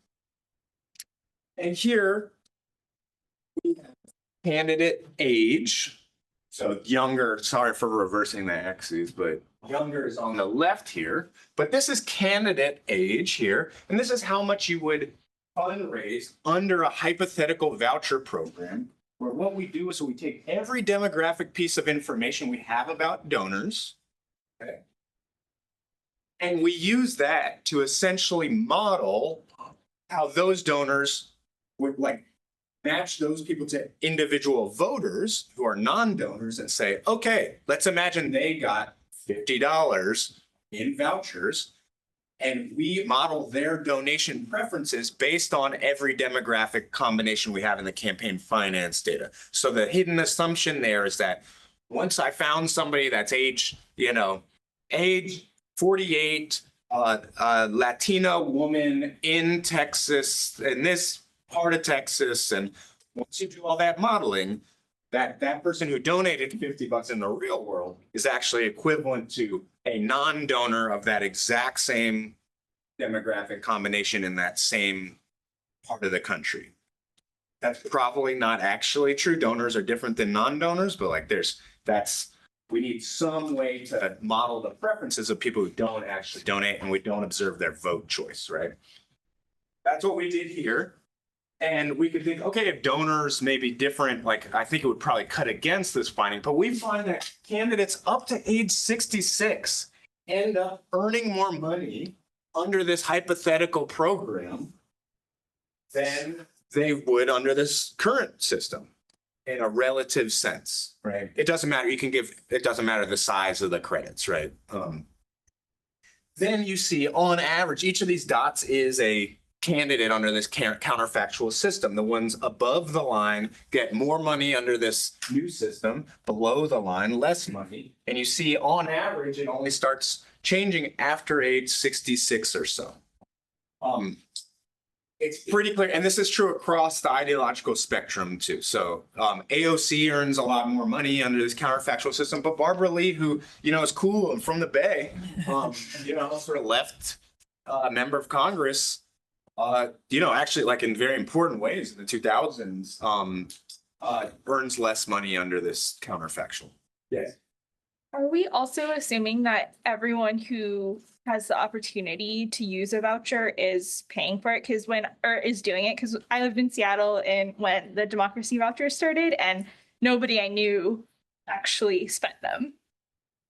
And here we have candidate age. So younger, sorry for reversing the axes, but younger is on the left here. But this is candidate age here. And this is how much you would fundraise under a hypothetical voucher program, where what we do is we take every demographic piece of information we have about donors, okay, and we use that to essentially model how those donors would like match those people to individual voters who are non-donors and say, okay, let's imagine they got $50 in vouchers. And we model their donation preferences based on every demographic combination we have in the campaign finance data. So the hidden assumption there is that once I found somebody that's age 48, Latina woman in Texas, in this part of Texas, and once you do all that modeling, that person who donated $50 in the real world is actually equivalent to a non-donor of that exact same demographic combination in that same part of the country. That's probably not actually true. Donors are different than non-donors, but like we need some way to model the preferences of people who don't actually donate and we don't observe their vote choice, right? That's what we did here. And we could think, okay, if donors may be different, like I think it would probably cut against this finding, but we find that candidates up to age 66 end up earning more money under this hypothetical program than they would under this current system in a relative sense, right? It doesn't matter. It doesn't matter the size of the credits, right? Then you see on average, each of these dots is a candidate under this counterfactual system. The ones above the line get more money under this new system, below the line, less money. And you see on average, it only starts changing after age 66 or so. It's pretty clear, and this is true across the ideological spectrum too. So AOC earns a lot more money under this counterfactual system, but Barbara Lee, who, is cool and from the Bay, sort of left member of Congress, actually like in very important ways in the 2000s, earns less money under this counterfactual. Yes. Are we also assuming that everyone who has the opportunity to use a voucher is paying for it is doing it? Because I lived in Seattle and when the democracy voucher started and nobody I knew actually spent them.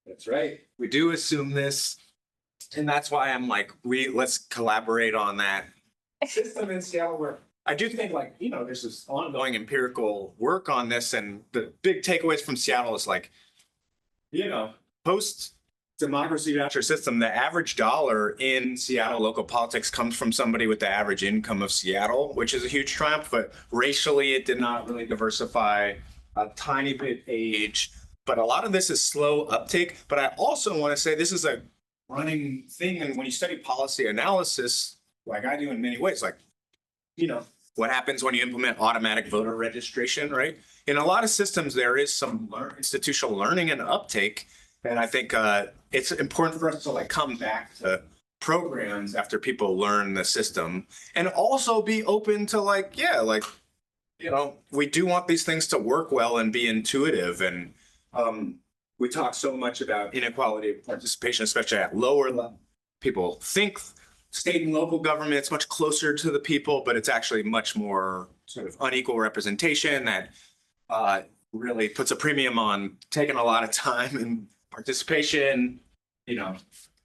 That's right. We do assume this. And that's why I'm like, let's collaborate on that system in Seattle where I do think there's this ongoing empirical work on this. And the big takeaways from Seattle is like, post democracy voucher system, the average dollar in Seattle local politics comes from somebody with the average income of Seattle, which is a huge triumph, but racially it did not really diversify, a tiny bit age, but a lot of this is slow uptake. But I also want to say this is a running thing. And when you study policy analysis, like I do in many ways, like, what happens when you implement automatic voter registration, right? In a lot of systems, there is some institutional learning and uptake. And I think it's important for us to like come back to programs after people learn the system and also be open to like, we do want these things to work well and be intuitive. And we talk so much about inequality of participation, especially at lower level. People think state and local government, it's much closer to the people, but it's actually much more sort of unequal representation that really puts a premium on taking a lot of time and participation.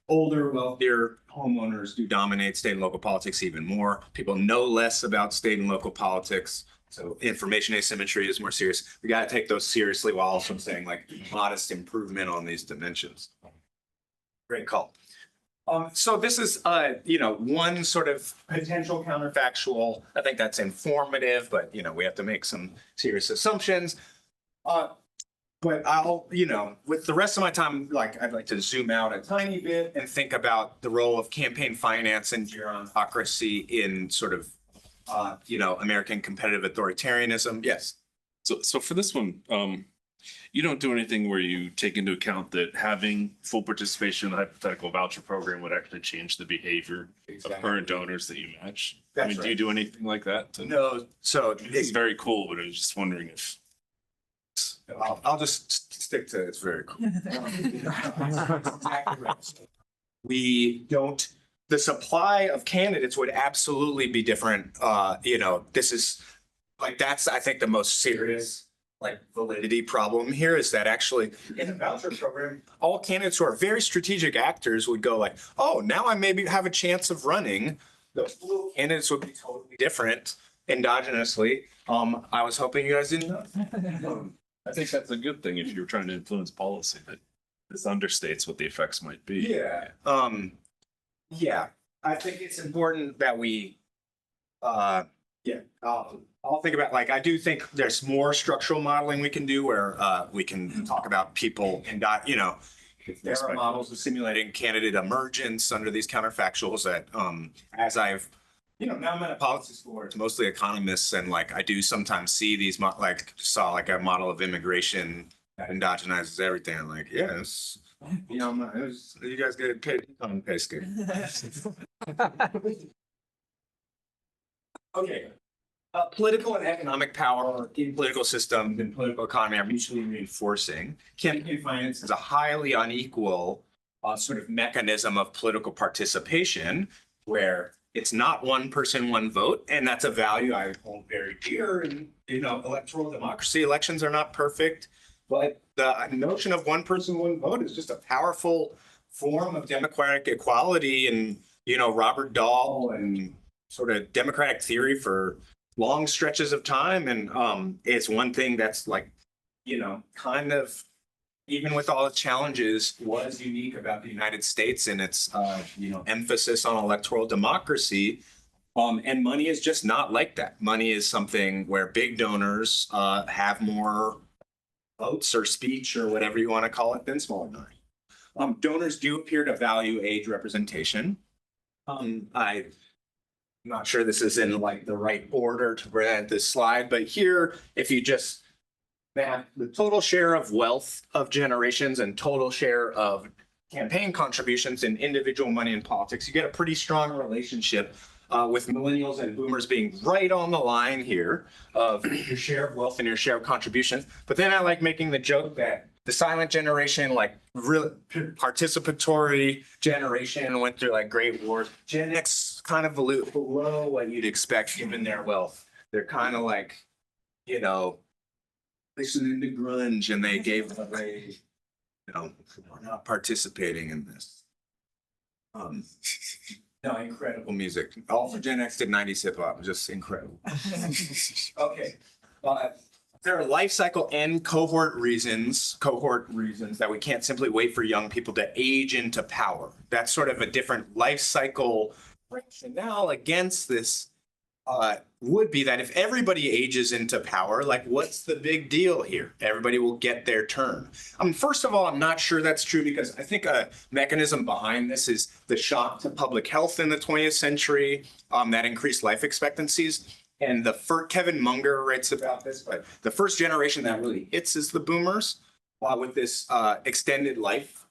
Older, wealthier homeowners do dominate state and local politics even more. People know less about state and local politics. So information asymmetry is more serious. We got to take those seriously while also saying like modest improvement on these dimensions. Great call. So this is, one sort of potential counterfactual. I think that's informative, but, we have to make some serious assumptions. But I'll, with the rest of my time, I'd like to zoom out a tiny bit and think about the role of campaign finance and gerontocracy in sort of, American competitive authoritarianism. Yes. So for this one, you don't do anything where you take into account that having full participation in the hypothetical voucher program would actually change the behavior of current donors that you match. That's do you right. do anything like that? No. So It's very cool, but I was just wondering if. I'll just stick to it's very cool. We don't, the supply of candidates would absolutely be different. This is that's, I think, the most serious validity problem here is that actually in the voucher program, all candidates who are very strategic actors would go like, oh, now I maybe have a chance of running. The candidates would be totally different endogenously. I was hoping you guys didn't know. I think that's a good thing if you're trying to influence policy, that this understates what the effects might be. Yeah. I think it's important that we, I'll think about I do think there's more structural modeling we can do where we can talk about people and there are models of simulating candidate emergence under these counterfactuals that as I've now I'm at a policy school where it's mostly economists and I do sometimes see these saw a model of immigration that endogenizes everything. I'm like, yes, you guys get paid on pay scale. Okay. Political and economic power in political systems and political economy are mutually reinforcing. Campaign finance is a highly unequal sort of mechanism of political participation where it's not one person, one vote. And that's a value I hold very dear. And, electoral democracy, elections are not perfect. But the notion of one person, one vote is just a powerful form of democratic equality. And, Robert Dahl and sort of democratic theory for long stretches of time. And it's one thing that's kind of, even with all the challenges, was unique about the United States and its, emphasis on electoral democracy. And money is just not like that. Money is something where big donors have more votes or speech or whatever you want to call it than smaller donors. Donors do appear to value age representation. I'm not sure this is in the right order to present this slide, but here, if you just map the total share of wealth of generations and total share of campaign contributions in individual money in politics, you get a pretty strong relationship with millennials and boomers being right on the line here of your share of wealth and your share of contributions. But then I like making the joke that the silent generation, really participatory generation, went through great wars. Gen X kind of below what you'd expect given their wealth. They're kind of listening to grunge and they gave away, we're not participating in this. No, incredible music. All for Gen X did 90s hip hop, just incredible. Okay. There are life cycle and cohort reasons that we can't simply wait for young people to age into power. That's sort of a different life cycle rationale against this would be that if everybody ages into power, like what's the big deal here? Everybody will get their turn. First of all, I'm not sure that's true because I think a mechanism behind this is the shock to public health in the 20th century that increased life expectancies. And Kevin Munger writes about this, but the first generation that really hits is the boomers with this extended life.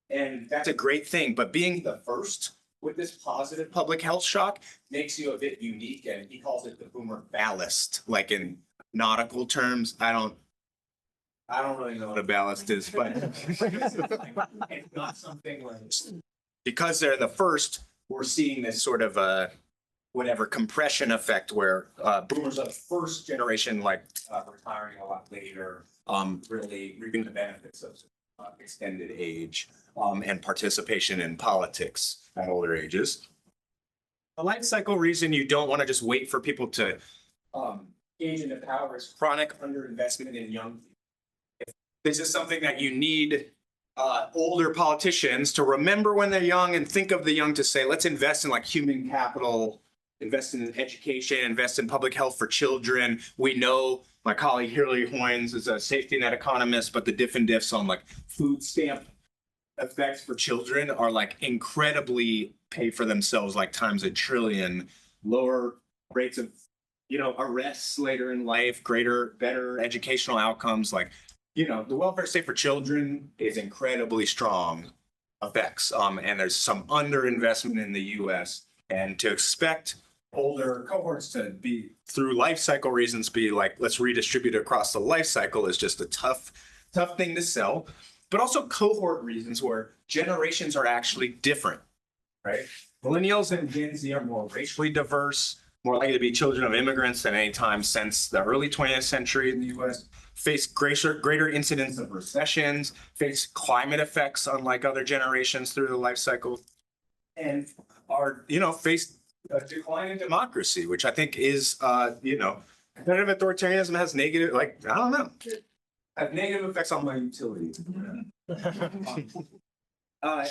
And that's a great thing, but being the first with this positive public health shock makes you a bit unique, and he calls it the boomer ballast. Like in nautical terms, I don't really know what a ballast is, but it's not something like, because they're the first, we're seeing this sort of compression effect where boomers are the first generation, like retiring a lot later, really reaping the benefits of extended age and participation in politics at older ages. The life cycle reason you don't want to just wait for people to age into power is chronic underinvestment in young people. This is something that you need older politicians to remember when they're young and think of the young to say, let's invest in like human capital, invest in education, invest in public health for children. We know my colleague Hillary Hoynes is a safety net economist, but the diff and diffs on like food stamp effects for children are like incredibly pay for themselves, like times a trillion. Lower rates of, arrests later in life, better educational outcomes. Like, the welfare state for children is incredibly strong effects. And there's some underinvestment in the US. And to expect older cohorts to be, through life cycle reasons, be like, let's redistribute across the life cycle is just a tough thing to sell. But also cohort reasons where generations are actually different, right? Millennials and Gen Z are more racially diverse, more likely to be children of immigrants than any time since the early 20th century in the US, face greater incidence of recessions, face climate effects unlike other generations through the life cycle, and are, face a decline in democracy, which I think is, competitive authoritarianism has negative, have negative effects on my utility.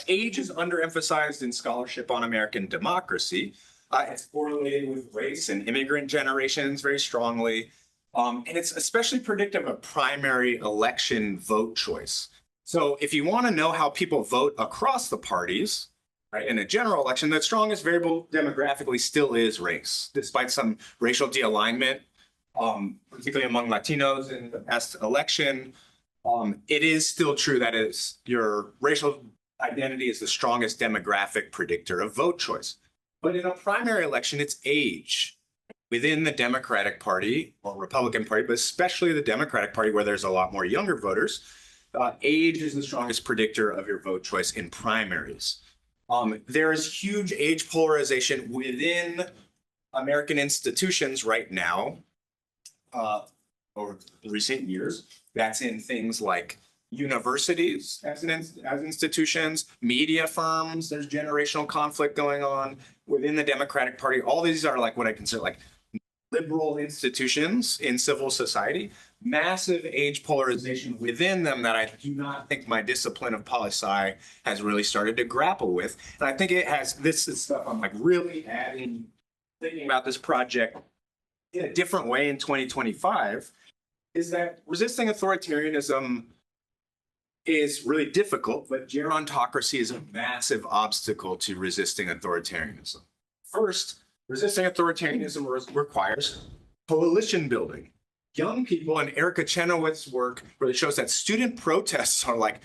Age is underemphasized in scholarship on American democracy. It's correlated with race and immigrant generations very strongly. And it's especially predictive of primary election vote choice. So if you want to know how people vote across the parties, right, in a general election, the strongest variable demographically still is race, despite some racial de-alignment, particularly among Latinos in the past election. It is still true that your racial identity is the strongest demographic predictor of vote choice. But in a primary election, it's age within the Democratic Party or Republican Party, but especially the Democratic Party, where there's a lot more younger voters. Age is the strongest predictor of your vote choice in primaries. There is huge age polarization within American institutions right now, over recent years. That's in things like universities as institutions, media firms. There's generational conflict going on within the Democratic Party. All these are like what I consider like liberal institutions in civil society. Massive age polarization within them that I do not think my discipline of poli-sci has really started to grapple with. And I think it has, this is stuff I'm like really thinking about this project in a different way in 2025, is that resisting authoritarianism is really difficult, but gerontocracy is a massive obstacle to resisting authoritarianism. First, resisting authoritarianism requires coalition building. Young people, and Erica Chenoweth's work really shows that student protests are like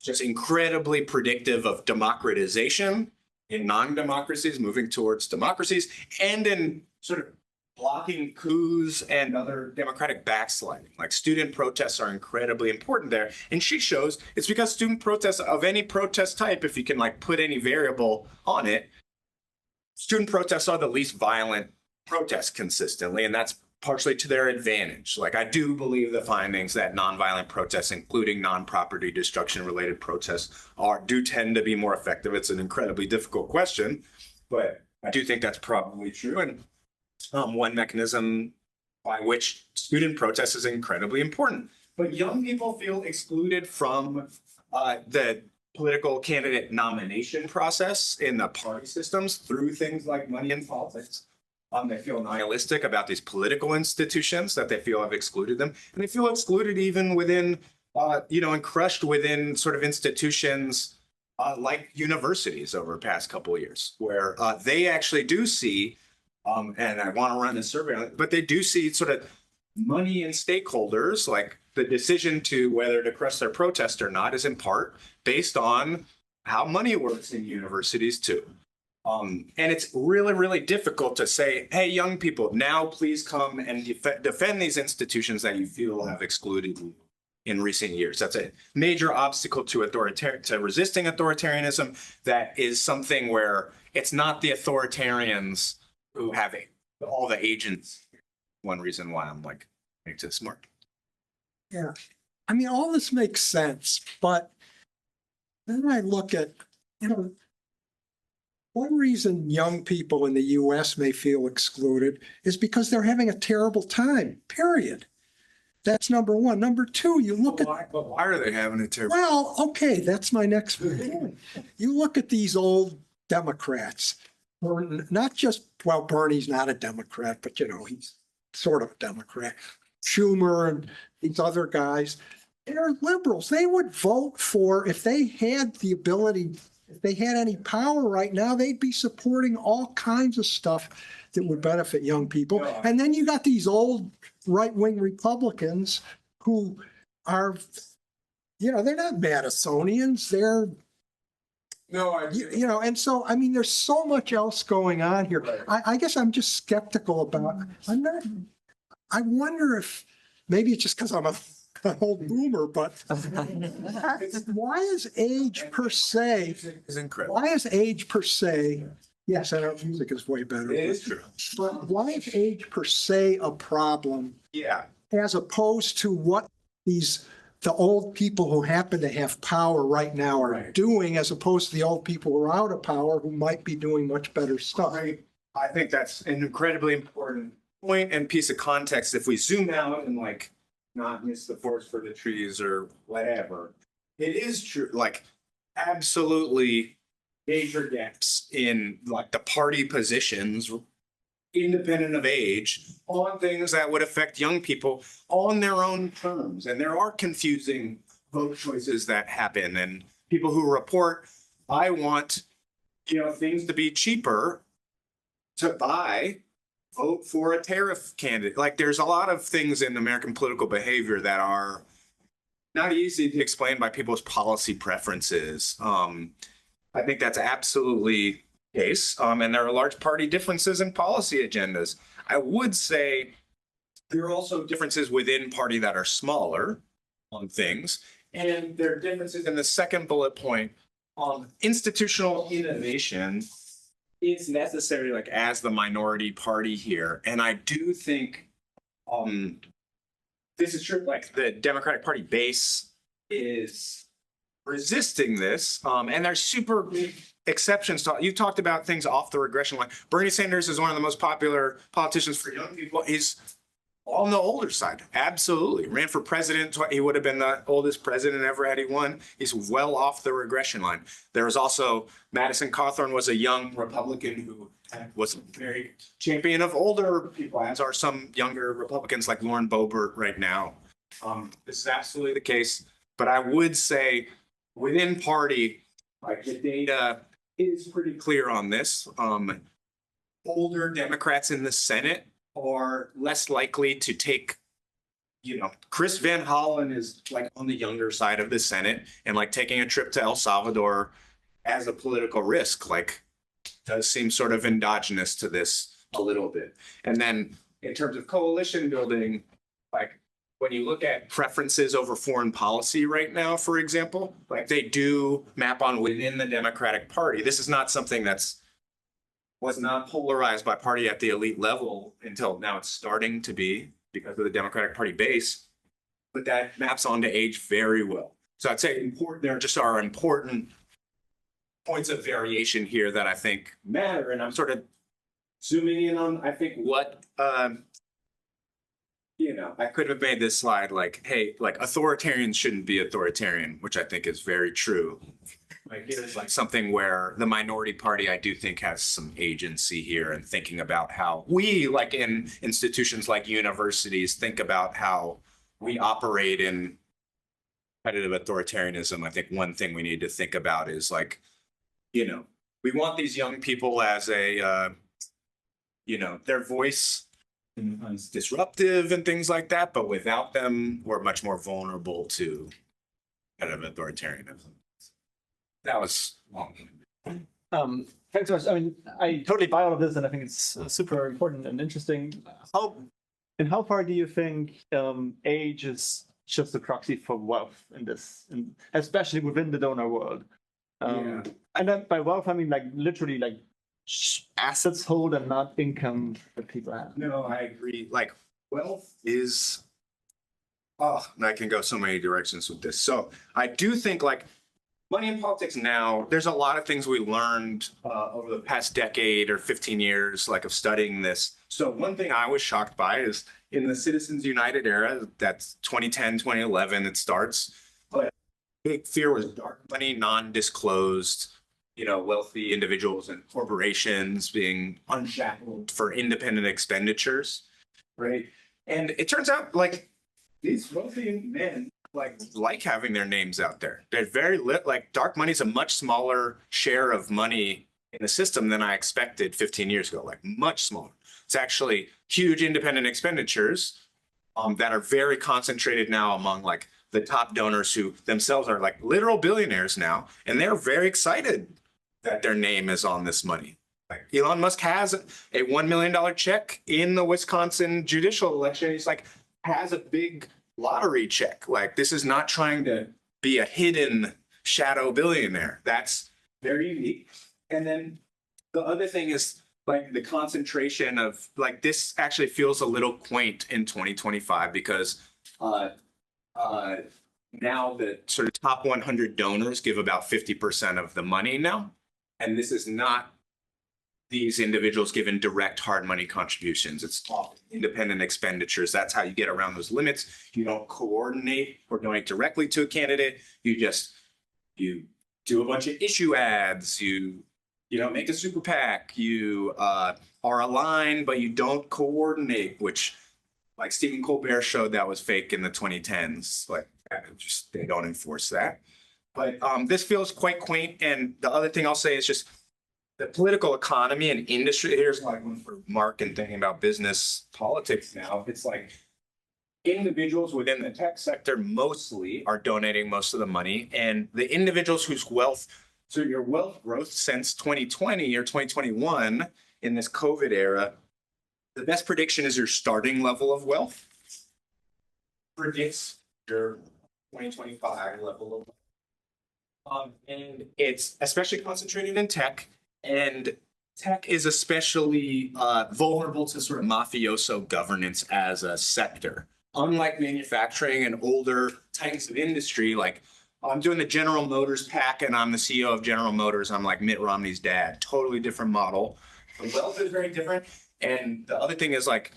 just incredibly predictive of democratization in non-democracies, moving towards democracies, and in sort of blocking coups and other democratic backsliding. Like student protests are incredibly important there. And she shows it's because student protests of any protest type, if you can like put any variable on it, student protests are the least violent protests consistently, and that's partially to their advantage. Like I do believe the findings that nonviolent protests, including non-property destruction related protests, do tend to be more effective. It's an incredibly difficult question, but I do think that's probably true. And one mechanism by which student protest is incredibly important. But young people feel excluded from the political candidate nomination process in the party systems through things like money in politics. They feel nihilistic about these political institutions that they feel have excluded them. And they feel excluded even within, and crushed within sort of institutions like universities over the past couple of years, where they actually do see, and I want to run a survey on it, but they do see sort of money and stakeholders, like the decision to whether to crush their protest or not is in part based on how money works in universities too. And it's really, really difficult to say, hey, young people, now please come and defend these institutions that you feel have excluded you in recent years. That's a major obstacle to resisting authoritarianism. That is something where it's not the authoritarians who have all the agents. One reason why I'm like, make this smart. Yeah. I mean, all this makes sense, but then I look at, one reason young people in the US may feel excluded is because they're having a terrible time, period. That's number one. Number two, you look at. Why are they having a terrible? Well, okay, that's my next point. You look at these old Democrats, not just, well, Bernie's not a Democrat, but he's sort of a Democrat. Schumer and these other guys, they're liberals. They would vote for, if they had the ability, if they had any power right now, they'd be supporting all kinds of stuff that would benefit young people. And then you got these old right-wing Republicans who are, they're not Madisonians. They're, and so, I mean, there's so much else going on here. I guess I'm just skeptical about, I wonder if, maybe it's just because I'm an old boomer, but why is age per se, Is incredible. why is age per se, yes, I know music is way better. It is true. But why is age per se a problem Yeah. as opposed to what the old people who happen to have power right now are doing, as opposed to the old people who are out of power who might be doing much better stuff? I think that's an incredibly important point and piece of context. If we zoom out and not miss the forest for the trees or whatever, it is true, absolutely major gaps in the party positions, independent of age, on things that would affect young people on their own terms. And there are confusing vote choices that happen, and people who report, I want, things to be cheaper to buy, vote for a tariff candidate. There's a lot of things in American political behavior that are not easy to explain by people's policy preferences. I think that's absolutely the case. And there are large party differences in policy agendas. I would say there are also differences within party that are smaller on things. And there are differences in the second bullet point on institutional innovation is necessary, as the minority party here. And I do think this is true, the Democratic Party base is resisting this. And there's super big exceptions. You talked about things off the regression line. Bernie Sanders is one of the most popular politicians for young people. He's on the older side. Absolutely. Ran for president. He would have been the oldest president ever had he won. He's well off the regression line. There was also Madison Cawthorn was a young Republican who was a very champion of older people, as are some younger Republicans like Lauren Boebert right now. This is absolutely the case. But I would say within party, the data is pretty clear on this. Older Democrats in the Senate are less likely to take, Chris Van Hollen is on the younger side of the Senate, and taking a trip to El Salvador as a political risk, does seem sort of endogenous to this a little bit. And then in terms of coalition building, when you look at preferences over foreign policy right now, for example, they do map on within the Democratic Party. This is not something was not polarized by party at the elite level until now. It's starting to be because of the Democratic Party base, but that maps onto age very well. So I'd say there just are important points of variation here that I think matter. And I'm sort of zooming in on, I think, what I could have made this slide like, hey, like authoritarians shouldn't be authoritarian, which I think is very true. Like it's like something where the minority party, I do think, has some agency here and thinking about how we, like in institutions like universities, think about how we operate in competitive authoritarianism. I think one thing we need to think about is like, we want these young people as their voice is disruptive and things like that, but without them, we're much more vulnerable to competitive authoritarianism. That was long. Thanks so much. I mean, I totally buy all of this, and I think it's super important and interesting. How far do you think age is just a proxy for wealth in this, and especially within the donor world? And then by wealth, I mean like literally like assets hold and not income that people have. No, I agree. Like wealth is, and I can go so many directions with this. So I do think like money in politics now, there's a lot of things we learned over the past decade or 15 years, like of studying this. So one thing I was shocked by is in the Citizens United era, that's 2010, 2011, it starts. But big fear was dark money, non-disclosed, wealthy individuals and corporations being unshackled for independent expenditures, right? And it turns out like these wealthy men like having their names out there. They're very like dark money is a much smaller share of money in the system than I expected 15 years ago, like much smaller. It's actually huge independent expenditures that are very concentrated now among like the top donors who themselves are like literal billionaires now, and they're very excited that their name is on this money. Like Elon Musk has a $1 million check in the Wisconsin judicial election. He's like has a big lottery check. Like this is not trying to be a hidden shadow billionaire. That's very unique. And then the other thing is like the concentration of like this actually feels a little quaint in 2025 because now the sort of top 100 donors give about 50% of the money now. And this is not these individuals given direct hard money contributions. It's all independent expenditures. That's how you get around those limits. You don't coordinate or donate directly to a candidate. You do a bunch of issue ads. You make a super PAC. You are aligned, but you don't coordinate, which like Stephen Colbert showed that was fake in the 2010s. Like just they don't enforce that. But this feels quite quaint. And the other thing I'll say is just the political economy and industry. Here's like one for Mark and thinking about business politics now. It's like individuals within the tech sector mostly are donating most of the money. And the individuals whose wealth, so your wealth growth since 2020 or 2021 in this COVID era, the best prediction is your starting level of wealth predicts your 2025 level of wealth. And it's especially concentrated in tech. And tech is especially vulnerable to sort of mafioso governance as a sector. Unlike manufacturing and older types of industry, like I'm doing the General Motors PAC and I'm the CEO of General Motors. I'm like Mitt Romney's dad. Totally different model. The wealth is very different. And the other thing is like,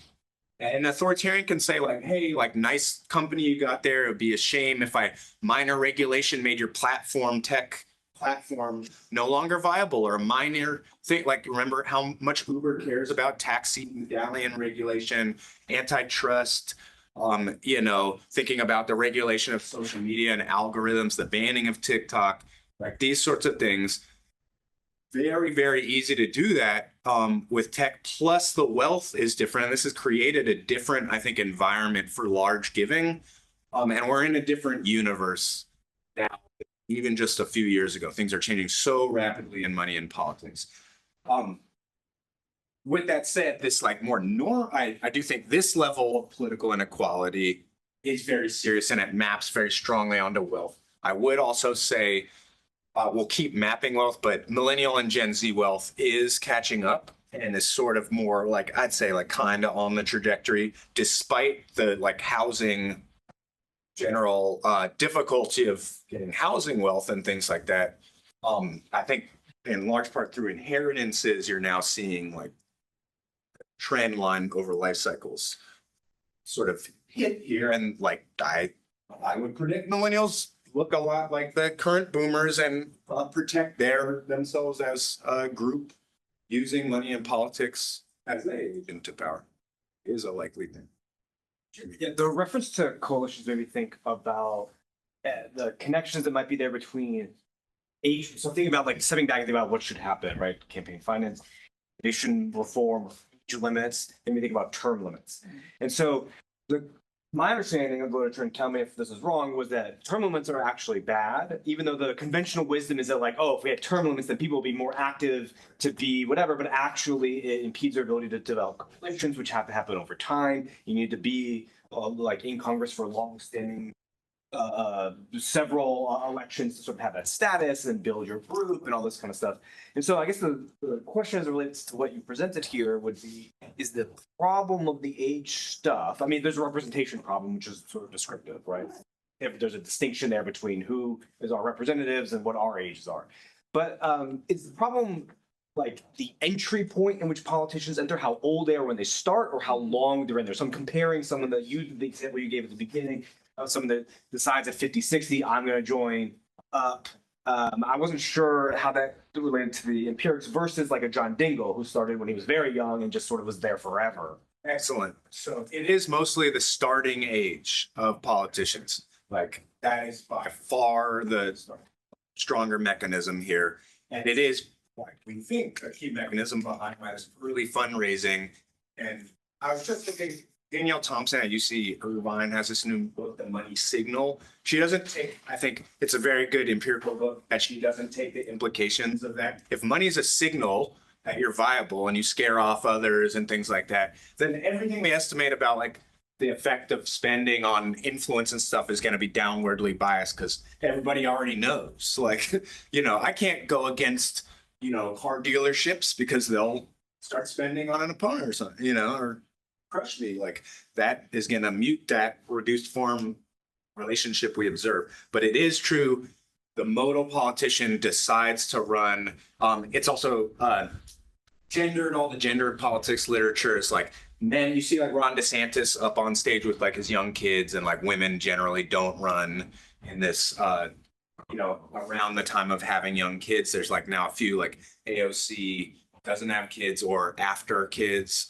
an authoritarian can say like, hey, like nice company you got there. It would be a shame if minor regulation made your tech platform no longer viable, or a minor thing. Like remember how much Uber cares about taxi medallion regulation, antitrust, thinking about the regulation of social media and algorithms, the banning of TikTok, like these sorts of things. Very, very easy to do that with tech. Plus the wealth is different. And this has created a different, I think, environment for large giving. And we're in a different universe now. Even just a few years ago, things are changing so rapidly in money and politics. With that said, this like I do think this level of political inequality is very serious and it maps very strongly onto wealth. I would also say we'll keep mapping wealth, but millennial and Gen Z wealth is catching up and is sort of more like, I'd say like kind of on the trajectory, despite the like housing general difficulty of getting housing wealth and things like that. I think in large part through inheritances, you're now seeing like trend line over life cycles. sort of hit here and like I would predict millennials look a lot like the current boomers and protect themselves as a group using money and politics as they age into power is a likely thing. Yeah, the reference to coalitions made me think about the connections that might be there between age. So thinking about like stepping back and thinking about what should happen, right? Campaign finance, nation reform, age limits, and we think about term limits. And so my understanding of literature, and tell me if this is wrong, was that term limits are actually bad, even though the conventional wisdom is that like, oh, if we had term limits, then people will be more active to be whatever, but actually it impedes their ability to develop coalitions, which have to happen over time. You need to be like in Congress for long-standing several elections to sort of have that status and build your group and all this kind of stuff. And so I guess the question as it relates to what you presented here would be, is the problem of the age stuff, I mean, there's a representation problem, which is sort of descriptive, right? If there's a distinction there between who is our representatives and what our ages are. But is the problem like the entry point in which politicians enter, how old they are when they start, or how long they're in there? So I'm comparing some of the example you gave at the beginning, someone that decides at 50, 60, I'm going to join up. I wasn't sure how that related to the empirics versus like a John Dingell who started when he was very young and just sort of was there forever. Excellent. So it is mostly the starting age of politicians. Like that is by far the stronger mechanism here. And it is, like we think, a key mechanism behind this early fundraising. And I was just thinking, Danielle Thompson at UC Irvine has this new book, The Money Signal. She doesn't take, I think it's a very good empirical book, that she doesn't take the implications of that. If money is a signal that you're viable and you scare off others and things like that, then everything we estimate about like the effect of spending on influence and stuff is going to be downwardly biased because everybody already knows. Like, I can't go against, car dealerships because they'll start spending on an opponent or something, or crush me. Like that is going to mute that reduced form relationship we observe. But it is true, the modal politician decides to run. It's also gendered, all the gendered politics literature is like men. You see like Ron DeSantis up on stage with like his young kids, and like women generally don't run in this, around the time of having young kids. There's like now a few like AOC doesn't have kids or after kids.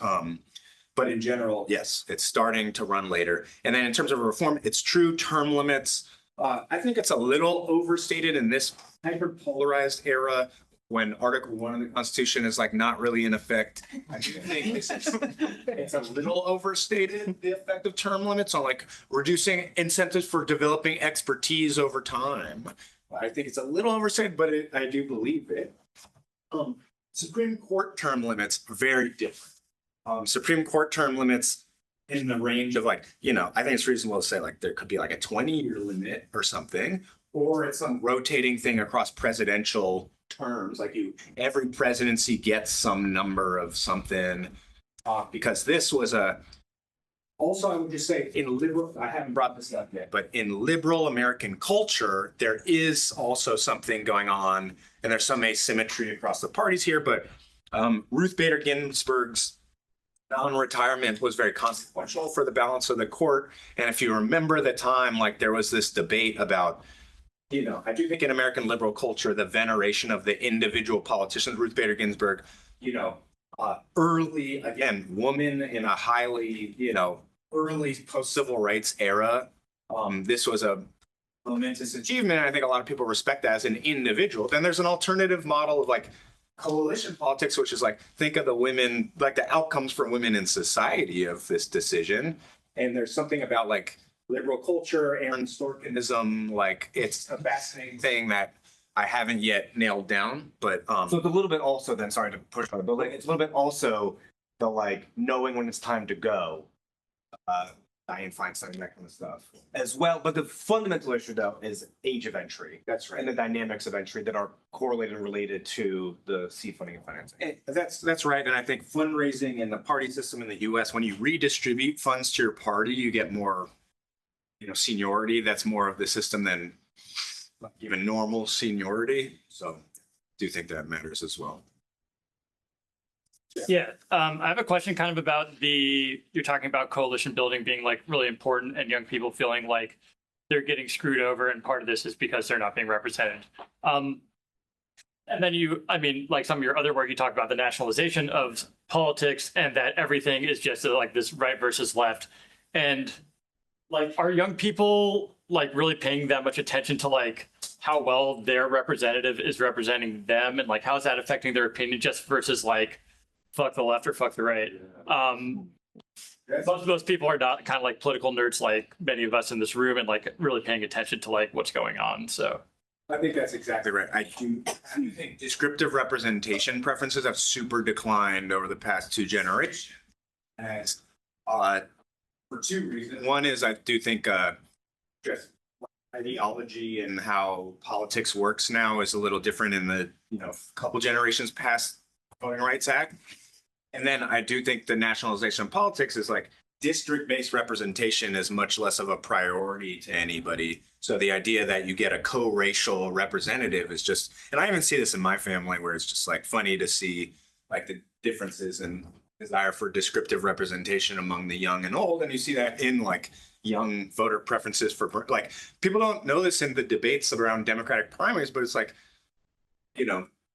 But in general, yes, it's starting to run later. And then in terms of reform, it's true term limits. I think it's a little overstated in this hyper-polarized era when Article 1 of the Constitution is like not really in effect. I do think it's a little overstated, the effect of term limits on like reducing incentives for developing expertise over time. I think it's a little overstated, but I do believe it. Supreme Court term limits are very different. Supreme Court term limits in the range of like, I think it's reasonable to say like there could be like a 20-year limit or something, or it's some rotating thing across presidential terms. Like every presidency gets some number of something, because this was also I would just say in liberal, I haven't brought this up yet, but in liberal American culture, there is also something going on, and there's some asymmetry across the parties here, but Ruth Bader Ginsburg's non-retirement was very consequential for the balance of the court. And if you remember the time, like there was this debate about, I do think in American liberal culture, the veneration of the individual politicians, Ruth Bader Ginsburg, early, again, woman in a highly, early post-civil rights era. This was a momentous achievement. I think a lot of people respect that as an individual. Then there's an alternative model of like coalition politics, which is like, think of the women, like the outcomes for women in society of this decision. And there's something about like liberal culture, Aaron Sorkinism, like it's a fascinating thing that I haven't yet nailed down, but so it's a little bit also then, sorry to push on it, but like it's a little bit also the like knowing when it's time to go, Dianne Feinstein, that kind of stuff as well. But the fundamental issue though is age of entry. That's right. And the dynamics of entry that are correlated and related to the seed funding and financing. That's right. And I think fundraising in the party system in the US, when you redistribute funds to your party, you get more, seniority. That's more of the system than even normal seniority. So I do think that matters as well. Yeah, I have a question kind of about you're talking about coalition building being like really important and young people feeling like they're getting screwed over and part of this is because they're not being represented. And then like some of your other work, you talk about the nationalization of politics and that everything is just like this right versus left. And like, are young people like really paying that much attention to like how well their representative is representing them? And like, how is that affecting their opinion just versus like, fuck the left or fuck the right? Most of those people are not kind of like political nerds like many of us in this room and like really paying attention to like what's going on. So I think that's exactly right. I do think descriptive representation preferences have super declined over the past 2 generations. As for 2 reasons. One is I do think just ideology and how politics works now is a little different in the couple generations past Voting Rights Act. And then I do think the nationalization of politics is like district-based representation is much less of a priority to anybody. So the idea that you get a co-racial representative is just, and I even see this in my family where it's just like funny to see like the differences in desire for descriptive representation among the young and old. And you see that in like young voter preferences for like, people don't know this in the debates around Democratic primaries, but it's like,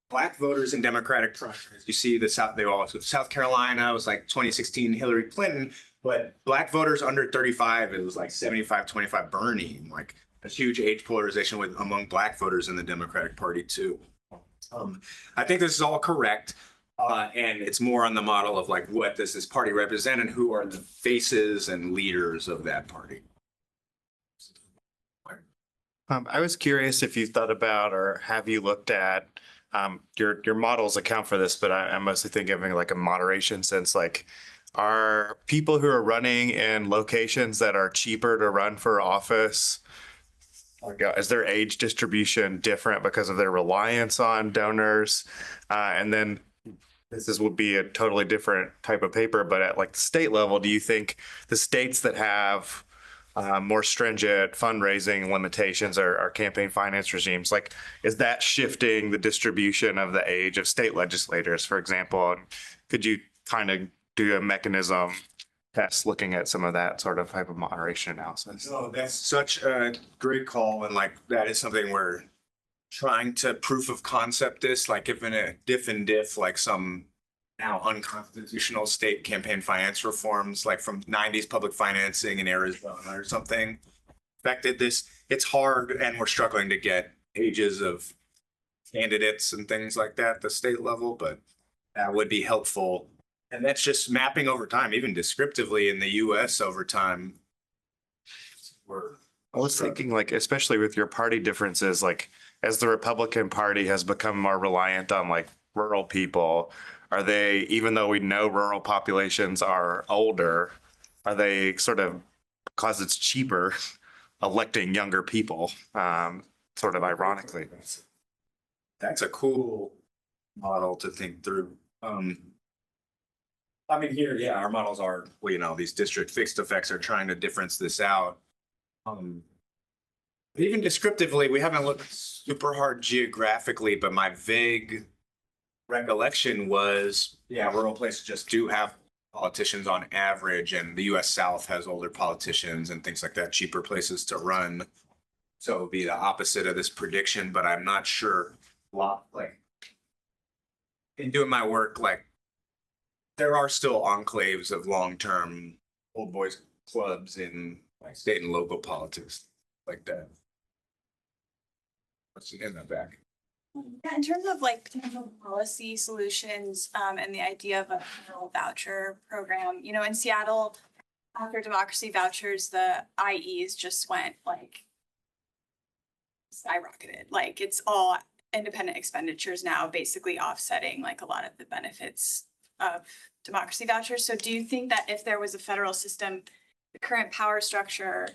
Black voters in Democratic primaries. You see the South Carolina was like 2016 Hillary Clinton, but Black voters under 35, it was like 75-25 Bernie, like a huge age polarization among Black voters in the Democratic Party too. I think this is all correct. And it's more on the model of like, what does this party represent and who are the faces and leaders of that party? I was curious if you thought about or have you looked at your models account for this, but I'm mostly thinking of like a moderation sense, like are people who are running in locations that are cheaper to run for office, is their age distribution different because of their reliance on donors? And then this would be a totally different type of paper, but at like the state level, do you think the states that have more stringent fundraising limitations or campaign finance regimes, like is that shifting the distribution of the age of state legislators, for example? And could you kind of do a mechanism test looking at some of that sort of type of moderation analysis? No, that's such a great call. And like, that is something we're trying to proof of concept this, like if in a diff, like some now unconstitutional state campaign finance reforms, like from 90s public financing in Arizona or something, affected this. It's hard, and we're struggling to get ages of candidates and things like that at the state level, but that would be helpful. And that's just mapping over time, even descriptively in the US over time. I was thinking like, especially with your party differences, like as the Republican Party has become more reliant on like rural people, are they, even though we know rural populations are older, are they sort of, because it's cheaper, electing younger people, sort of ironically? That's a cool model to think through. I mean, here, yeah, our models are, these district fixed effects are trying to difference this out. Even descriptively, we haven't looked super hard geographically, but my vague recollection was, rural places just do have politicians on average, and the US South has older politicians and things like that, cheaper places to run. So it would be the opposite of this prediction, but I'm not sure. Like, in doing my work, like, there are still enclaves of long-term old boys clubs in like state and local politics like that. What's in the back? Yeah, in terms of like potential policy solutions, and the idea of a federal voucher program, in Seattle, after democracy vouchers, the IEs just went like skyrocketed. Like it's all independent expenditures now, basically offsetting like a lot of the benefits of democracy vouchers. So do you think that if there was a federal system, the current power structure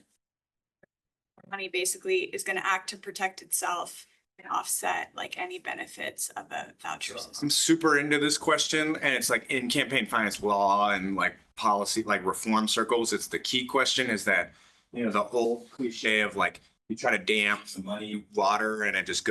money basically is going to act to protect itself and offset like any benefits of a voucher system? I'm super into this question, and it's like in campaign finance law and like policy, like reform circles, it's the key question is that, the old cliche of like, you try to dam the money water and it just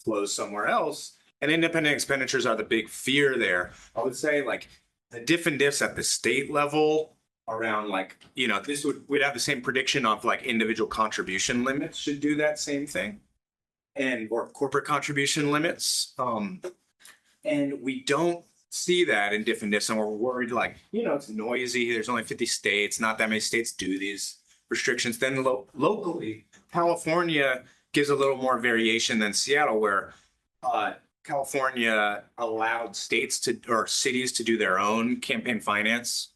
flows somewhere else. And independent expenditures are the big fear there. I would say like the diff and diffs at the state level around like, we'd have the same prediction of like individual contribution limits should do that same thing. Or corporate contribution limits. And we don't see that in diff and diffs, and we're worried like, it's noisy. There's only 50 states. Not that many states do these restrictions. Then locally, California gives a little more variation than Seattle, where California allowed states or cities to do their own campaign finance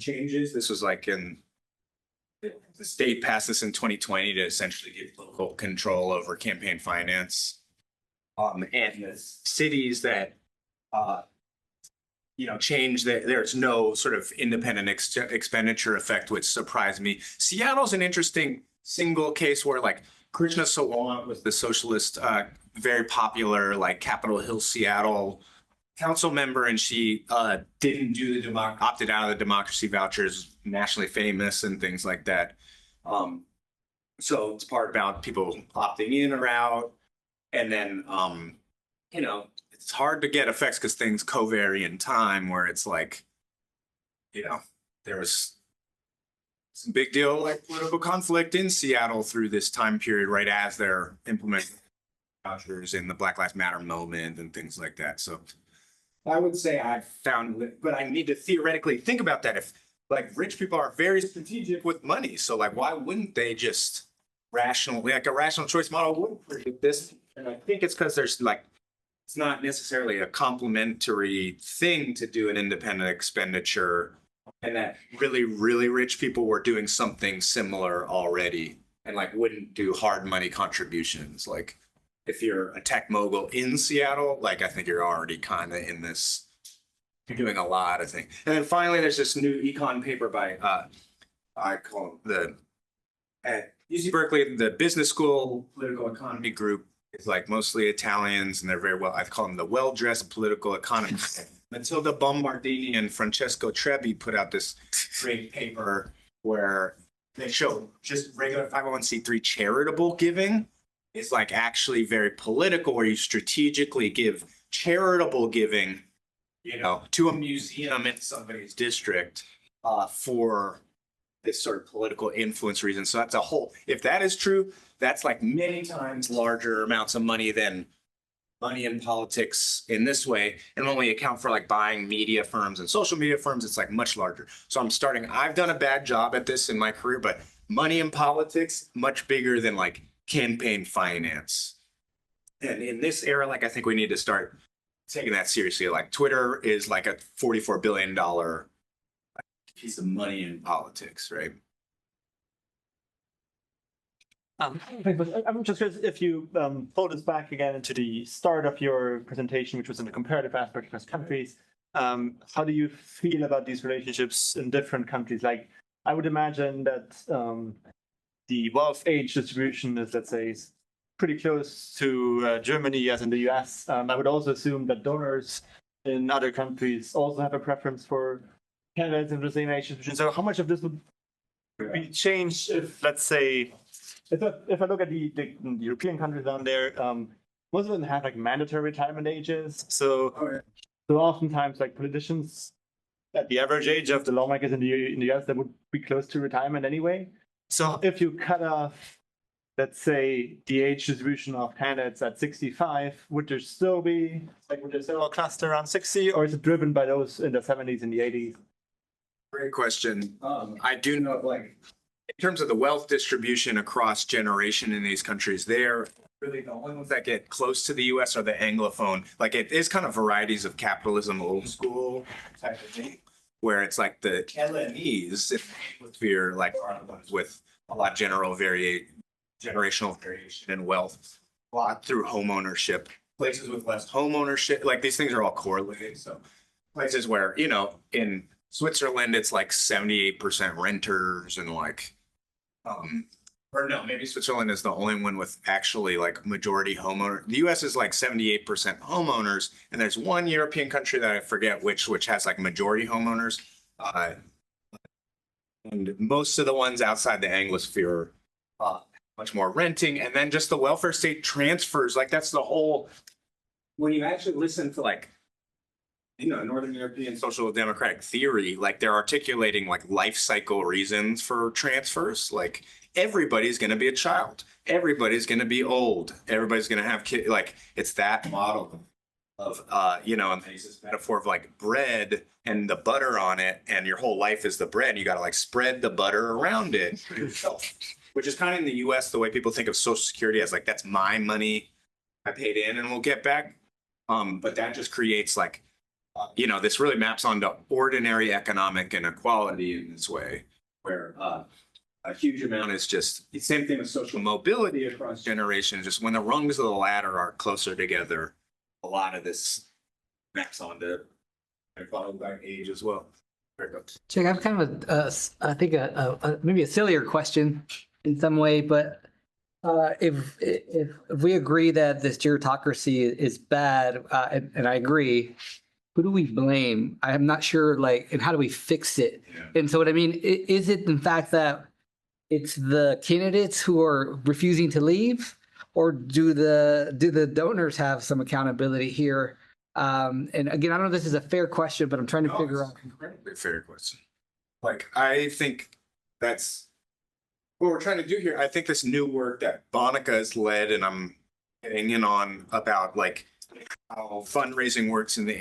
changes. This was like the state passed this in 2020 to essentially give local control over campaign finance. And the cities that, change that there's no sort of independent expenditure effect, which surprised me. Seattle's an interesting single case where like Krishna Sawant was the socialist, very popular, like Capitol Hill, Seattle council member, and she didn't do opted out of the democracy vouchers, nationally famous and things like that. So it's part about people opting in or out. And then, it's hard to get effects because things co-vary in time, where it's like, there was some big deal like political conflict in Seattle through this time period, right as they're implementing vouchers in the Black Lives Matter moment and things like that. So I would say I've found, but I need to theoretically think about that. If like rich people are very strategic with money, so like why wouldn't they just rationally, like a rational choice model would predict this? And I think it's because there's like, it's not necessarily a complementary thing to do an independent expenditure, and that really, really rich people were doing something similar already and like wouldn't do hard money contributions. Like if you're a tech mogul in Seattle, like I think you're already kind of in this, you're doing a lot, I think. And then finally, there's this new econ paper by, I call it at UC Berkeley, the business school political economy group is like mostly Italians, and they're very well, I call them the well-dressed political economists. Matilda Bombardini and Francesco Trebi put out this great paper where they show just regular 501c3 charitable giving is like actually very political, where you strategically give charitable giving, to a museum in somebody's district for this sort of political influence reason. So that's if that is true, that's like many times larger amounts of money than money in politics in this way. And when we account for like buying media firms and social media firms, it's like much larger. So I've done a bad job at this in my career, but money in politics, much bigger than like campaign finance. And in this era, like I think we need to start taking that seriously. Like Twitter is like a $44 billion piece of money in politics, right? I'm just curious if you fold us back again into the start of your presentation, which was in the comparative aspect across countries. How do you feel about these relationships in different countries? Like, I would imagine that the wealth age distribution is, let's say, pretty close to Germany as in the US. I would also assume that donors in other countries also have a preference for candidates in the same age distribution. So how much of this would be changed if, let's say, if I look at the European countries down there, most of them have like mandatory retirement ages. So oftentimes like politicians at the average age of the lawmakers in the US, that would be close to retirement anyway. So if you cut off, let's say, the age distribution of candidates at 65, would there still a cluster around 60, or is it driven by those in the 70s and the 80s? Great question. I do know, like, in terms of the wealth distribution across generation in these countries, they're really the only ones that get close to the US are the Anglophone. Like it is kind of varieties of capitalism, old school type of thing, where it's like the LMEs, if we're like are the ones with a lot of generational variation in wealth, a lot through home ownership. Places with less home ownership, like these things are all correlated. So places where, in Switzerland, it's like 78% renters and like, or no, maybe Switzerland is the only one with actually like majority homeowner. The US is like 78% homeowners, and there's one European country that I forget which has like majority homeowners. And most of the ones outside the Anglosphere much more renting, and then just the welfare state transfers. Like that's the whole, when you actually listen to like, Northern European social democratic theory, like they're articulating like life cycle reasons for transfers. Like everybody's going to be a child. Everybody's going to be old. Everybody's going to have kids. Like it's that model of, and there's this metaphor of like bread and the butter on it, and your whole life is the bread. You got to like spread the butter around it for yourself, which is kind of in the US, the way people think of Social Security as like, that's my money I paid in and we'll get back. But that just creates like, this really maps onto ordinary economic inequality in this way, where a huge amount is just the same thing with social mobility across generations. Just when the rungs of the ladder are closer together, a lot of this maps onto inequality by age as well. Very good. Jack, I have kind of I think maybe a sillier question in some way, but if we agree that this gerontocracy is bad, and I agree, who do we blame? I'm not sure, and how do we fix it? Yeah. And so what I mean, is it in fact that it's the candidates who are refusing to leave, or do the donors have some accountability here? And again, I don't know if this is a fair question, but I'm trying to figure out. Incredibly fair question. Like, I think that's what we're trying to do here. I think this new work that Bonica has led, and I'm getting in on about like how fundraising works in the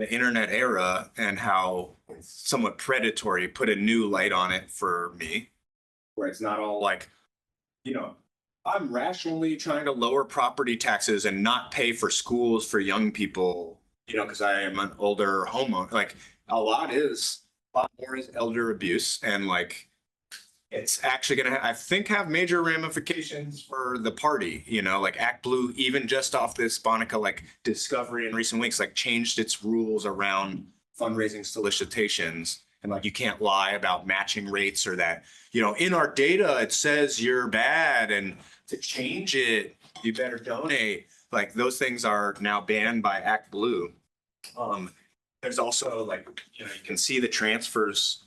internet era and how it's somewhat predatory, put a new light on it for me, where it's not all like, I'm rationally trying to lower property taxes and not pay for schools for young people, because I am an older homeowner. Like a lot more is elder abuse, and like it's actually going to, I think, have major ramifications for the party, like Act Blue, even just off this Bonica like discovery in recent weeks, like changed its rules around fundraising solicitations. And like, you can't lie about matching rates, or that, in our data, it says you're bad, and to change it, you better donate. Like those things are now banned by Act Blue. There's also like, you can see the transfers,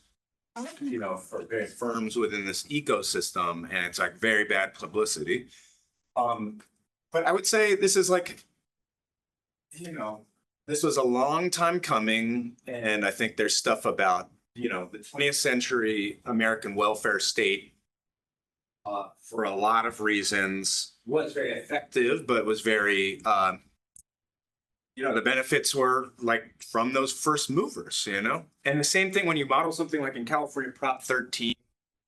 for various firms within this ecosystem, and it's like very bad publicity. But I would say this is like, this was a long time coming, and I think there's stuff about, the 20th century American welfare state, for a lot of reasons, was very effective, but was very, the benefits were like from those first movers, And the same thing when you model something like in California Prop 13,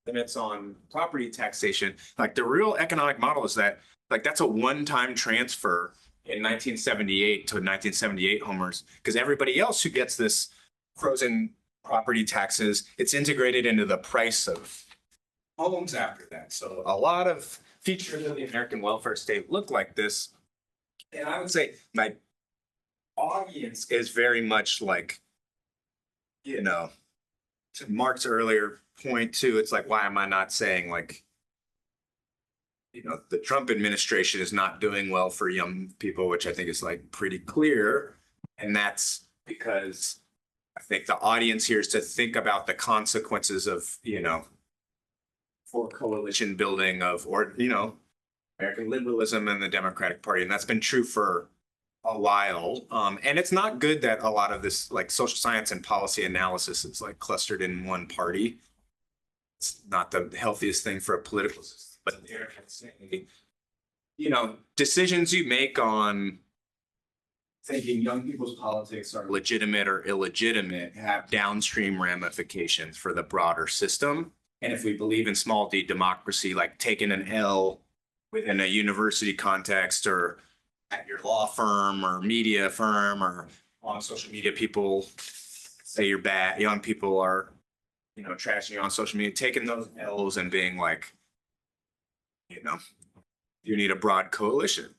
limits on property taxation, like the real economic model is that like that's a one-time transfer in 1978 to 1978 homers, because everybody else who gets this frozen property taxes, it's integrated into the price of homes after that. So a lot of features of the American welfare state look like this. And I would say my audience is very much like, to Mark's earlier point too, it's like, why am I not saying like, the Trump administration is not doing well for young people, which I think is like pretty clear. And that's because I think the audience here is to think about the consequences of, for coalition building of, or, American liberalism and the Democratic Party. And that's been true for a while. And it's not good that a lot of this like social science and policy analysis is like clustered in one party. It's not the healthiest thing for a political system, but they're saying, decisions you make on thinking young people's politics are legitimate or illegitimate have downstream ramifications for the broader system. And if we believe in small d democracy, like taking an L within a university context or at your law firm or media firm or on social media, people say you're bad, young people are, trashing you on social media, taking those L's and being like, you need a broad coalition.